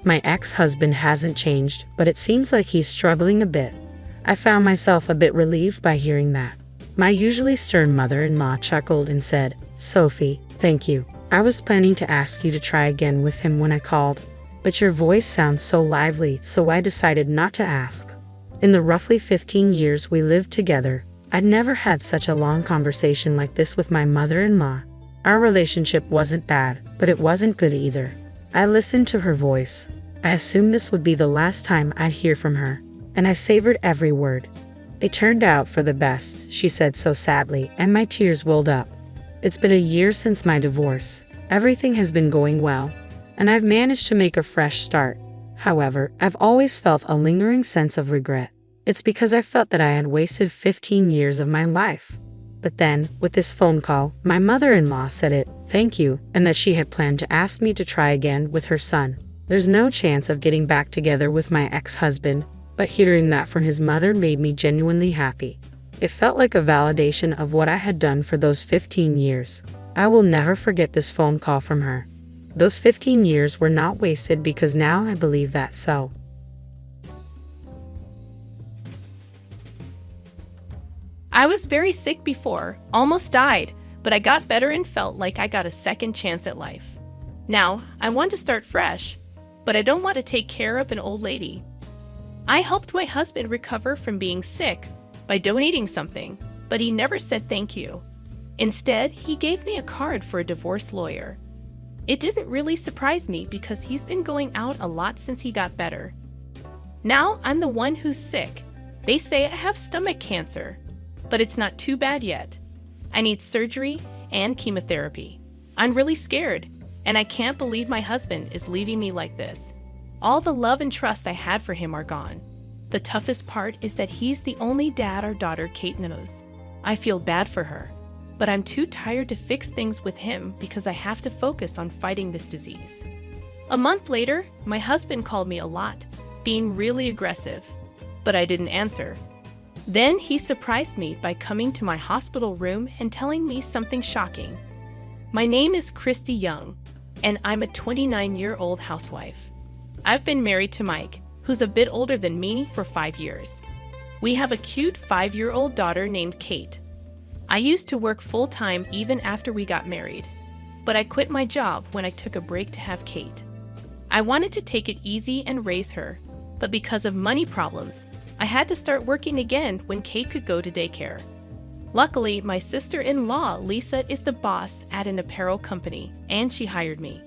"My ex-husband hasn't changed, but it seems like he's struggling a bit." I found myself a bit relieved by hearing that. My usually stern mother-in-law chuckled and said, "Sophie, thank you. I was planning to ask you to try again with him when I called, but your voice sounds so lively, so I decided not to ask." In the roughly 15 years we lived together, I'd never had such a long conversation like this with my mother-in-law. Our relationship wasn't bad, but it wasn't good either. I listened to her voice. I assumed this would be the last time I'd hear from her, and I savored every word. "It turned out for the best," she said so sadly, and my tears welled up. "It's been a year since my divorce. Everything has been going well, and I've managed to make a fresh start. However, I've always felt a lingering sense of regret. It's because I felt that I had wasted 15 years of my life." But then, with this phone call, my mother-in-law said it, "Thank you," and that she had planned to ask me to try again with her son. There's no chance of getting back together with my ex-husband, but hearing that from his mother made me genuinely happy. It felt like a validation of what I had done for those 15 years. I will never forget this phone call from her. Those 15 years were not wasted because now I believe that so. I was very sick before, almost died, but I got better and felt like I got a second chance at life. Now, I want to start fresh, but I don't want to take care of an old lady. I helped my husband recover from being sick by donating something, but he never said thank you. Instead, he gave me a card for a divorce lawyer. It didn't really surprise me because he's been going out a lot since he got better. Now I'm the one who's sick. They say I have stomach cancer, but it's not too bad yet. I need surgery and chemotherapy. I'm really scared, and I can't believe my husband is leaving me like this. All the love and trust I had for him are gone. The toughest part is that he's the only dad our daughter Kate knows. I feel bad for her, but I'm too tired to fix things with him because I have to focus on fighting this disease. A month later, my husband called me a lot, being really aggressive, but I didn't answer. Then he surprised me by coming to my hospital room and telling me something shocking. My name is Christy Young, and I'm a 29-year-old housewife. I've been married to Mike, who's a bit older than me, for 5 years. We have a cute 5-year-old daughter named Kate. I used to work full-time even after we got married, but I quit my job when I took a break to have Kate. I wanted to take it easy and raise her, but because of money problems, I had to start working again when Kate could go to daycare. Luckily, my sister-in-law, Lisa, is the boss at an apparel company, and she hired me.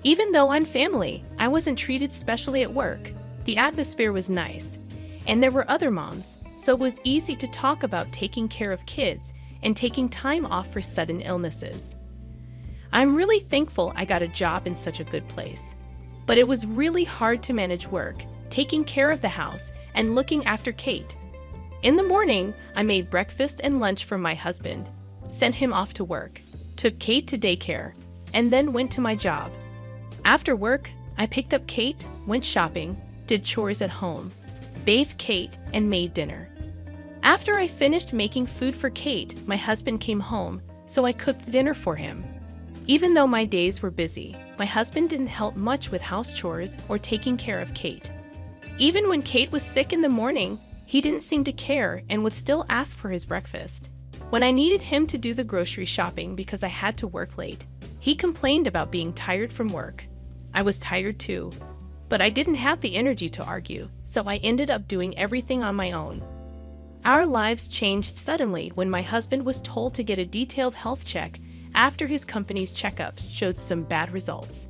Even though I'm family, I wasn't treated specially at work. The atmosphere was nice, and there were other moms, so it was easy to talk about taking care of kids and taking time off for sudden illnesses. I'm really thankful I got a job in such a good place. But it was really hard to manage work, taking care of the house, and looking after Kate. In the morning, I made breakfast and lunch for my husband, sent him off to work, took Kate to daycare, and then went to my job. After work, I picked up Kate, went shopping, did chores at home, bathed Kate, and made dinner. After I finished making food for Kate, my husband came home, so I cooked dinner for him. Even though my days were busy, my husband didn't help much with house chores or taking care of Kate. Even when Kate was sick in the morning, he didn't seem to care and would still ask for his breakfast. When I needed him to do the grocery shopping because I had to work late, he complained about being tired from work. I was tired too, but I didn't have the energy to argue, so I ended up doing everything on my own. Our lives changed suddenly when my husband was told to get a detailed health check after his company's checkup showed some bad results.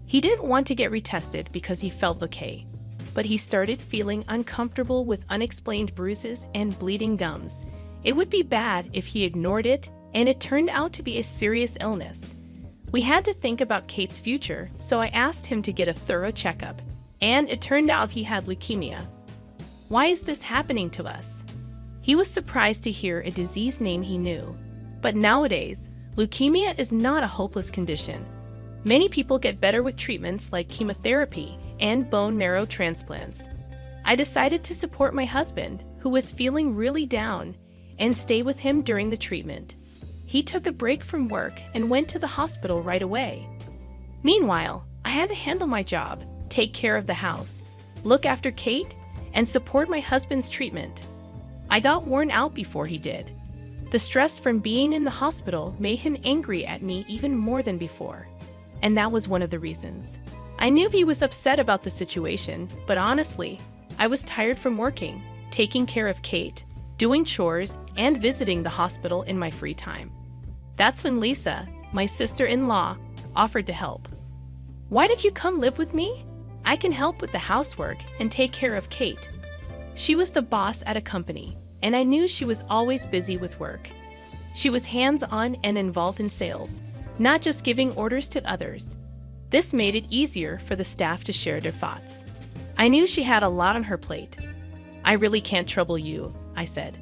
He didn't want to get retested because he felt okay, but he started feeling uncomfortable with unexplained bruises and bleeding gums. It would be bad if he ignored it, and it turned out to be a serious illness. We had to think about Kate's future, so I asked him to get a thorough checkup, and it turned out he had leukemia. Why is this happening to us? He was surprised to hear a disease name he knew, but nowadays, leukemia is not a hopeless condition. Many people get better with treatments like chemotherapy and bone marrow transplants. I decided to support my husband, who was feeling really down, and stay with him during the treatment. He took a break from work and went to the hospital right away. Meanwhile, I had to handle my job, take care of the house, look after Kate, and support my husband's treatment. I got worn out before he did. The stress from being in the hospital made him angry at me even more than before. And that was one of the reasons. I knew he was upset about the situation, but honestly, I was tired from working, taking care of Kate, doing chores, and visiting the hospital in my free time. That's when Lisa, my sister-in-law, offered to help. "Why did you come live with me? I can help with the housework and take care of Kate." She was the boss at a company, and I knew she was always busy with work. She was hands-on and involved in sales, not just giving orders to others. This made it easier for the staff to share their thoughts. I knew she had a lot on her plate. "I really can't trouble you," I said.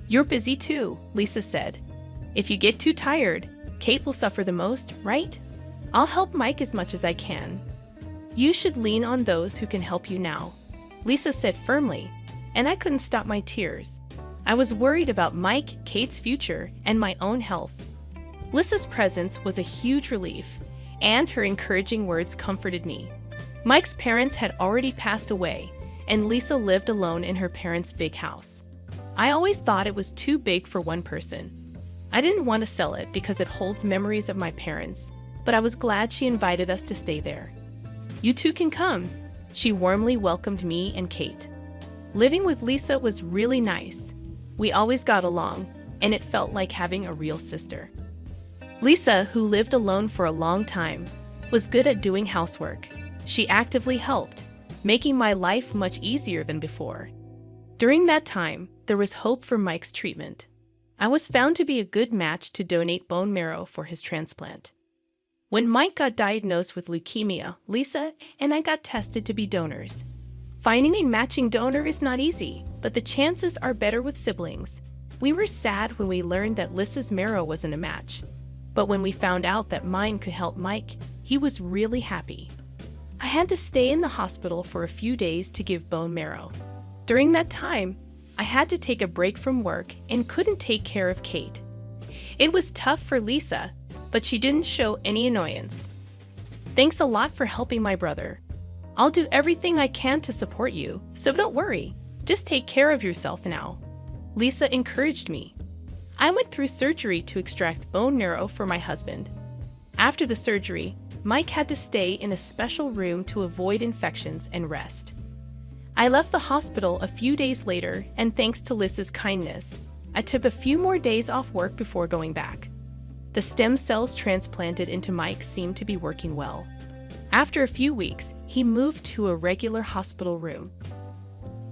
"You're busy too," Lisa said. "If you get too tired, Kate will suffer the most, right? I'll help Mike as much as I can. You should lean on those who can help you now," Lisa said firmly, and I couldn't stop my tears. I was worried about Mike, Kate's future, and my own health. Lisa's presence was a huge relief, and her encouraging words comforted me. Mike's parents had already passed away, and Lisa lived alone in her parents' big house. I always thought it was too big for one person. I didn't want to sell it because it holds memories of my parents, but I was glad she invited us to stay there. "You two can come," she warmly welcomed me and Kate. Living with Lisa was really nice. We always got along, and it felt like having a real sister. Lisa, who lived alone for a long time, was good at doing housework. She actively helped, making my life much easier than before. During that time, there was hope for Mike's treatment. I was found to be a good match to donate bone marrow for his transplant. When Mike got diagnosed with leukemia, Lisa and I got tested to be donors. Finding a matching donor is not easy, but the chances are better with siblings. We were sad when we learned that Lisa's marrow wasn't a match. But when we found out that mine could help Mike, he was really happy. I had to stay in the hospital for a few days to give bone marrow. During that time, I had to take a break from work and couldn't take care of Kate. It was tough for Lisa, but she didn't show any annoyance. Thanks a lot for helping my brother. I'll do everything I can to support you, so don't worry. Just take care of yourself now. Lisa encouraged me. I went through surgery to extract bone marrow for my husband. After the surgery, Mike had to stay in a special room to avoid infections and rest. I left the hospital a few days later, and thanks to Lisa's kindness, I took a few more days off work before going back. The stem cells transplanted into Mike seemed to be working well. After a few weeks, he moved to a regular hospital room.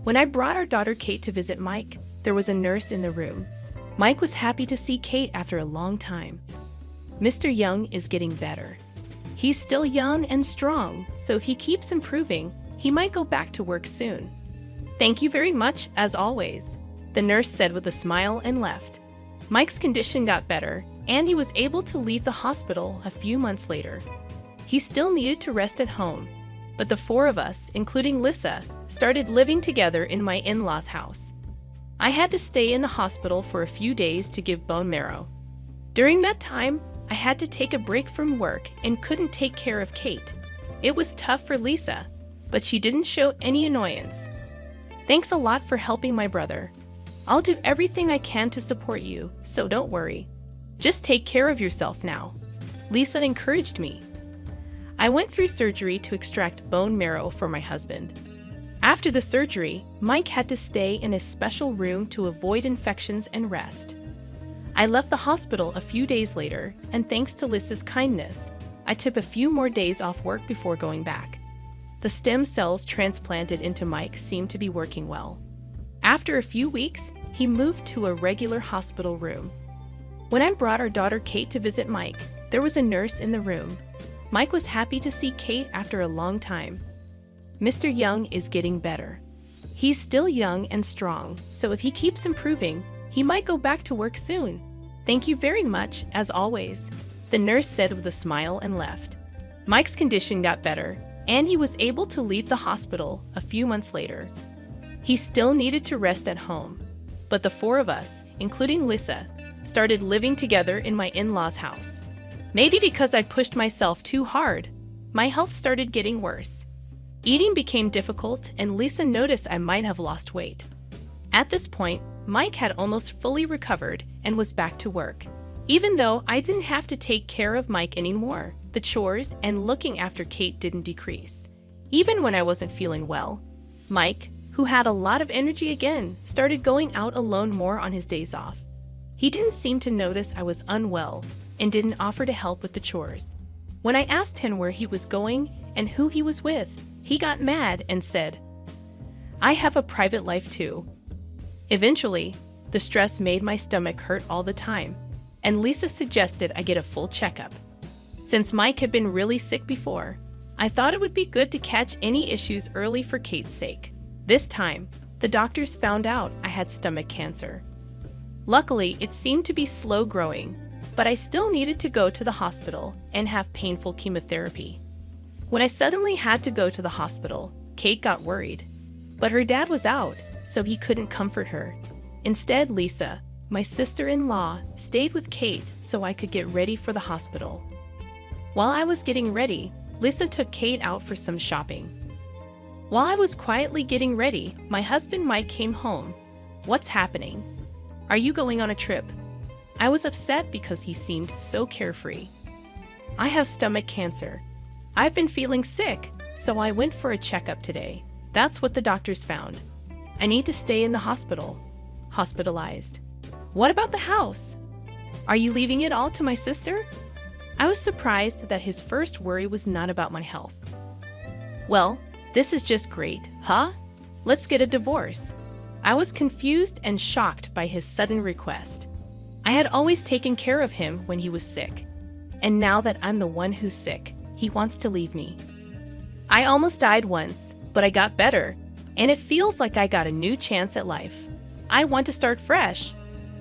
When I brought our daughter Kate to visit Mike, there was a nurse in the room. Mike was happy to see Kate after a long time. Mr. Young is getting better. He's still young and strong, so if he keeps improving, he might go back to work soon. Thank you very much, as always, the nurse said with a smile and left. Mike's condition got better, and he was able to leave the hospital a few months later. He still needed to rest at home, but the four of us, including Lisa, started living together in my in-laws' house. I had to stay in the hospital for a few days to give bone marrow. During that time, I had to take a break from work and couldn't take care of Kate. It was tough for Lisa, but she didn't show any annoyance. Thanks a lot for helping my brother. I'll do everything I can to support you, so don't worry. Just take care of yourself now. Lisa encouraged me. I went through surgery to extract bone marrow for my husband. After the surgery, Mike had to stay in a special room to avoid infections and rest. I left the hospital a few days later, and thanks to Lisa's kindness, I took a few more days off work before going back. The stem cells transplanted into Mike seemed to be working well. After a few weeks, he moved to a regular hospital room. When I brought our daughter Kate to visit Mike, there was a nurse in the room. Mike was happy to see Kate after a long time. Mr. Young is getting better. He's still young and strong, so if he keeps improving, he might go back to work soon. Thank you very much, as always, the nurse said with a smile and left. Mike's condition got better, and he was able to leave the hospital a few months later. He still needed to rest at home, but the four of us, including Lisa, started living together in my in-laws' house. Maybe because I pushed myself too hard, my health started getting worse. Eating became difficult, and Lisa noticed I might have lost weight. At this point, Mike had almost fully recovered and was back to work. Even though I didn't have to take care of Mike anymore, the chores and looking after Kate didn't decrease. Even when I wasn't feeling well, Mike, who had a lot of energy again, started going out alone more on his days off. He didn't seem to notice I was unwell and didn't offer to help with the chores. When I asked him where he was going and who he was with, he got mad and said, "I have a private life too." Eventually, the stress made my stomach hurt all the time, and Lisa suggested I get a full checkup. Since Mike had been really sick before, I thought it would be good to catch any issues early for Kate's sake. This time, the doctors found out I had stomach cancer. Luckily, it seemed to be slow growing, but I still needed to go to the hospital and have painful chemotherapy. When I suddenly had to go to the hospital, Kate got worried. But her dad was out, so he couldn't comfort her. Instead, Lisa, my sister-in-law, stayed with Kate so I could get ready for the hospital. While I was getting ready, Lisa took Kate out for some shopping. While I was quietly getting ready, my husband Mike came home. "What's happening? Are you going on a trip?" I was upset because he seemed so carefree. "I have stomach cancer. I've been feeling sick, so I went for a checkup today. That's what the doctors found. I need to stay in the hospital. Hospitalized. What about the house? Are you leaving it all to my sister?" I was surprised that his first worry was not about my health. "Well, this is just great, huh? Let's get a divorce." I was confused and shocked by his sudden request. I had always taken care of him when he was sick. and now that I'm the one who's sick, he wants to leave me. I almost died once, but I got better, and it feels like I got a new chance at life. I want to start fresh,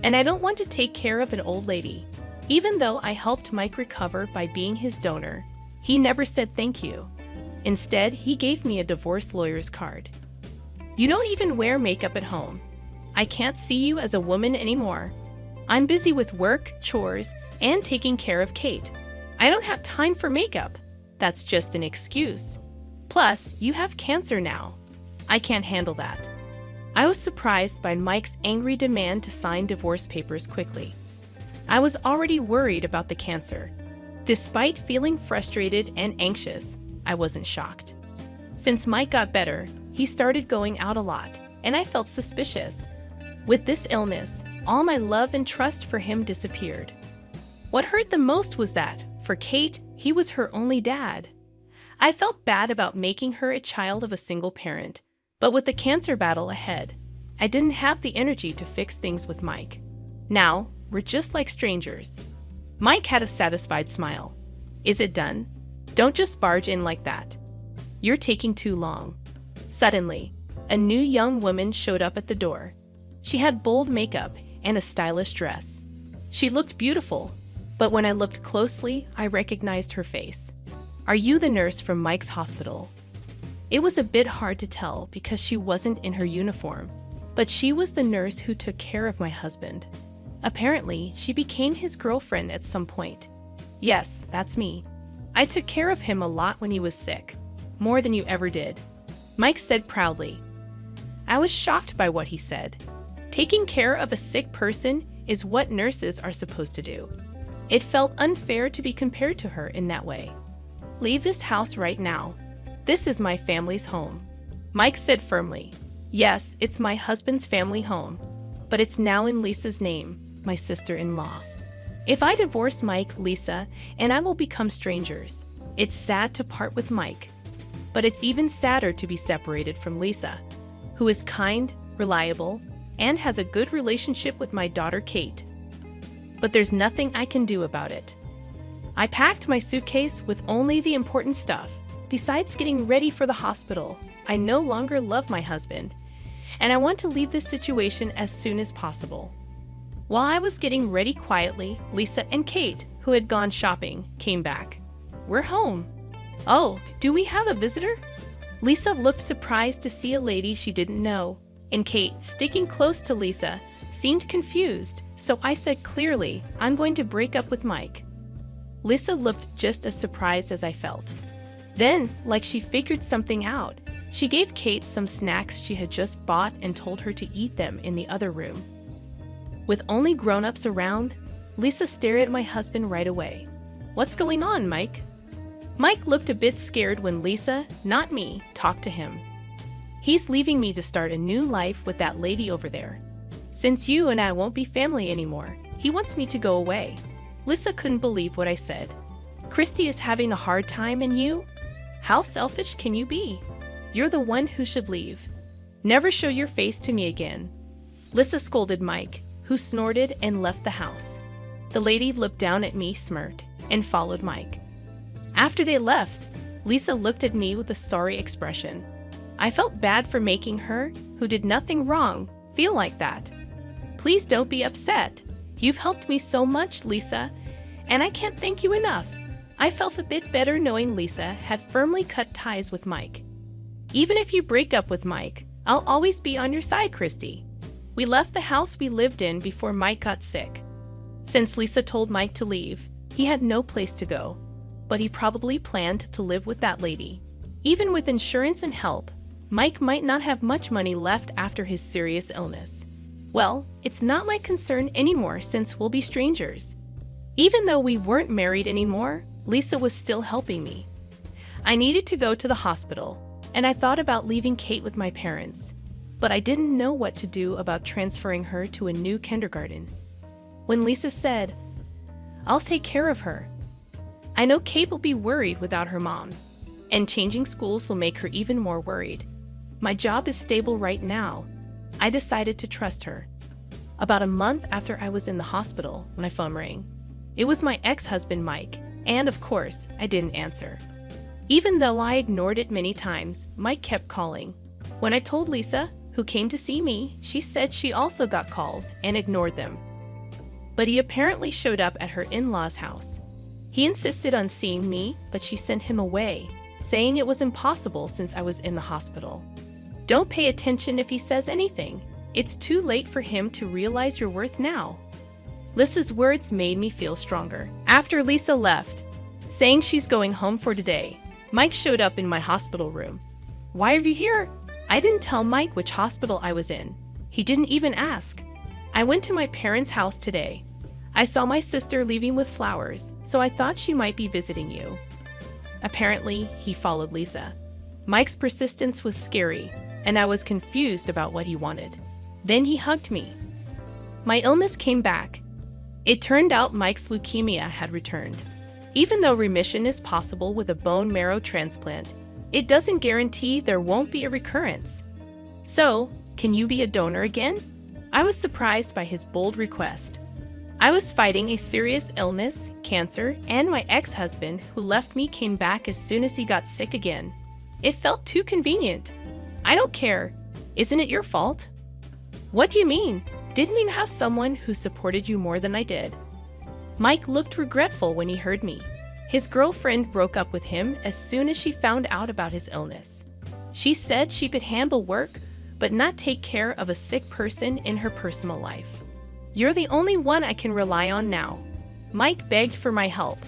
and I don't want to take care of an old lady. Even though I helped Mike recover by being his donor, he never said thank you. Instead, he gave me a divorce lawyer's card. You don't even wear makeup at home. I can't see you as a woman anymore. I'm busy with work, chores, and taking care of Kate. I don't have time for makeup. That's just an excuse. Plus, you have cancer now. I can't handle that. I was surprised by Mike's angry demand to sign divorce papers quickly. I was already worried about the cancer. Despite feeling frustrated and anxious, I wasn't shocked. Since Mike got better, he started going out a lot, and I felt suspicious. With this illness, all my love and trust for him disappeared. What hurt the most was that, for Kate, he was her only dad. I felt bad about making her a child of a single parent, but with the cancer battle ahead, I didn't have the energy to fix things with Mike. Now, we're just like strangers. Mike had a satisfied smile. Is it done? Don't just barge in like that. You're taking too long. Suddenly, a new young woman showed up at the door. She had bold makeup and a stylish dress. She looked beautiful, but when I looked closely, I recognized her face. Are you the nurse from Mike's hospital? It was a bit hard to tell because she wasn't in her uniform, but she was the nurse who took care of my husband. Apparently, she became his girlfriend at some point. Yes, that's me. I took care of him a lot when he was sick, more than you ever did, Mike said proudly. I was shocked by what he said. Taking care of a sick person is what nurses are supposed to do. It felt unfair to be compared to her in that way. Leave this house right now. This is my family's home, Mike said firmly. Yes, it's my husband's family home, but it's now in Lisa's name, my sister-in-law. If I divorce Mike, Lisa and I will become strangers. It's sad to part with Mike, but it's even sadder to be separated from Lisa, who is kind, reliable, and has a good relationship with my daughter Kate. But there's nothing I can do about it. I packed my suitcase with only the important stuff. Besides getting ready for the hospital, I no longer love my husband, and I want to leave this situation as soon as possible. While I was getting ready quietly, Lisa and Kate, who had gone shopping, came back. We're home. Oh, do we have a visitor? Lisa looked surprised to see a lady she didn't know, and Kate, sticking close to Lisa, seemed confused, so I said clearly, I'm going to break up with Mike. Lisa looked just as surprised as I felt. Then, like she figured something out, she gave Kate some snacks she had just bought and told her to eat them in the other room. With only grown-ups around, Lisa stared at my husband right away. What's going on, Mike? Mike looked a bit scared when Lisa, not me, talked to him. He's leaving me to start a new life with that lady over there. Since you and I won't be family anymore, he wants me to go away. Lisa couldn't believe what I said. Christy is having a hard time and you? How selfish can you be? You're the one who should leave. Never show your face to me again. Lisa scolded Mike, who snorted and left the house. The lady looked down at me, smirked, and followed Mike. After they left, Lisa looked at me with a sorry expression. I felt bad for making her, who did nothing wrong, feel like that. Please don't be upset. You've helped me so much, Lisa, and I can't thank you enough. I felt a bit better knowing Lisa had firmly cut ties with Mike. Even if you break up with Mike, I'll always be on your side, Christy. We left the house we lived in before Mike got sick. Since Lisa told Mike to leave, he had no place to go, but he probably planned to live with that lady. Even with insurance and help, Mike might not have much money left after his serious illness. Well, it's not my concern anymore since we'll be strangers. Even though we weren't married anymore, Lisa was still helping me. I needed to go to the hospital, and I thought about leaving Kate with my parents, but I didn't know what to do about transferring her to a new kindergarten. When Lisa said, I'll take care of her, I know Kate will be worried without her mom, and changing schools will make her even more worried. My job is stable right now. I decided to trust her. About a month after I was in the hospital, my phone rang. It was my ex-husband, Mike. And of course, I didn't answer. Even though I ignored it many times, Mike kept calling. When I told Lisa, who came to see me, she said she also got calls and ignored them. But he apparently showed up at her in-laws' house. He insisted on seeing me, but she sent him away, saying it was impossible since I was in the hospital. Don't pay attention if he says anything. It's too late for him to realize your worth now. Lisa's words made me feel stronger. After Lisa left, saying she's going home for today, Mike showed up in my hospital room. Why are you here? I didn't tell Mike which hospital I was in. He didn't even ask. I went to my parents' house today. I saw my sister leaving with flowers, so I thought she might be visiting you. Apparently, he followed Lisa. Mike's persistence was scary, and I was confused about what he wanted. Then he hugged me. My illness came back. It turned out Mike's leukemia had returned. Even though remission is possible with a bone marrow transplant, it doesn't guarantee there won't be a recurrence. So, can you be a donor again? I was surprised by his bold request. I was fighting a serious illness, cancer, and my ex-husband who left me came back as soon as he got sick again. It felt too convenient. I don't care. Isn't it your fault? What do you mean? Didn't you have someone who supported you more than I did? Mike looked regretful when he heard me. His girlfriend broke up with him as soon as she found out about his illness. She said she could handle work, but not take care of a sick person in her personal life. You're the only one I can rely on now. Mike begged for my help,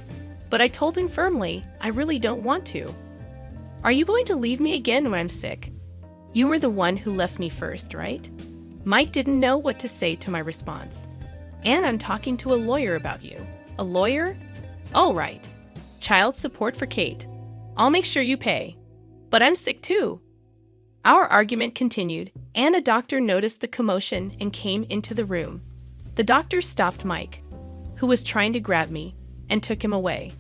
but I told him firmly I really don't want to. Are you going to leave me again when I'm sick? You were the one who left me first, right? Mike didn't know what to say to my response. And I'm talking to a lawyer about you. A lawyer? Oh, right. Child support for Kate. I'll make sure you pay. But I'm sick too. Our argument continued, and a doctor noticed the commotion and came into the room. The doctor stopped Mike, who was trying to grab me, and took him away.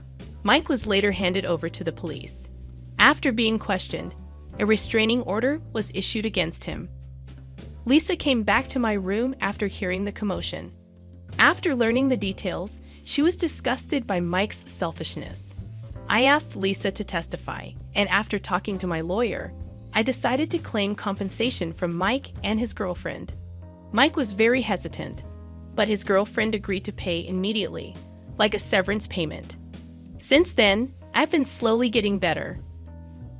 Mike was later handed over to the police. After being questioned, a restraining order was issued against him. Lisa came back to my room after hearing the commotion. After learning the details, she was disgusted by Mike's selfishness. I asked Lisa to testify, and after talking to my lawyer, I decided to claim compensation from Mike and his girlfriend. Mike was very hesitant, but his girlfriend agreed to pay immediately, like a severance payment. Since then, I've been slowly getting better.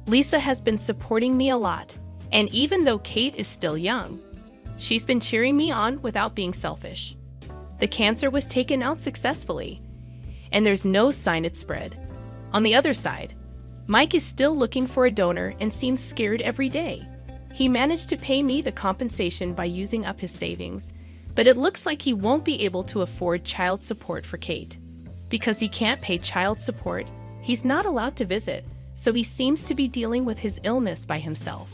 Lisa has been supporting me a lot, and even though Kate is still young, she's been cheering me on without being selfish. The cancer was taken out successfully, and there's no sign it spread. On the other side, Mike is still looking for a donor and seems scared every day. He managed to pay me the compensation by using up his savings, but it looks like he won't be able to afford child support for Kate. Because he can't pay child support, he's not allowed to visit, so he seems to be dealing with his illness by himself.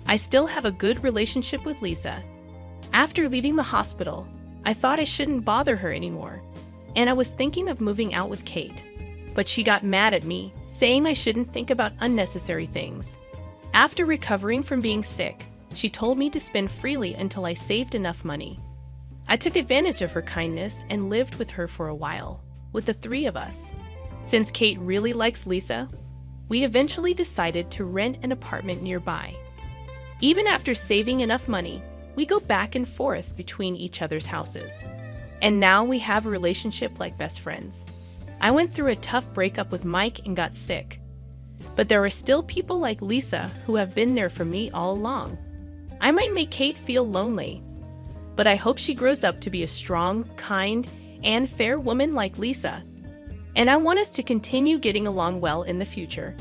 I still have a good relationship with Lisa. After leaving the hospital, I thought I shouldn't bother her anymore, and I was thinking of moving out with Kate. But she got mad at me, saying I shouldn't think about unnecessary things. After recovering from being sick, she told me to spend freely until I saved enough money. I took advantage of her kindness and lived with her for a while, with the three of us. Since Kate really likes Lisa, we eventually decided to rent an apartment nearby. Even after saving enough money, we go back and forth between each other's houses. And now we have a relationship like best friends. I went through a tough breakup with Mike and got sick. But there are still people like Lisa who have been there for me all along. I might make Kate feel lonely, but I hope she grows up to be a strong, kind, and fair woman like Lisa. And I want us to continue getting along well in the future.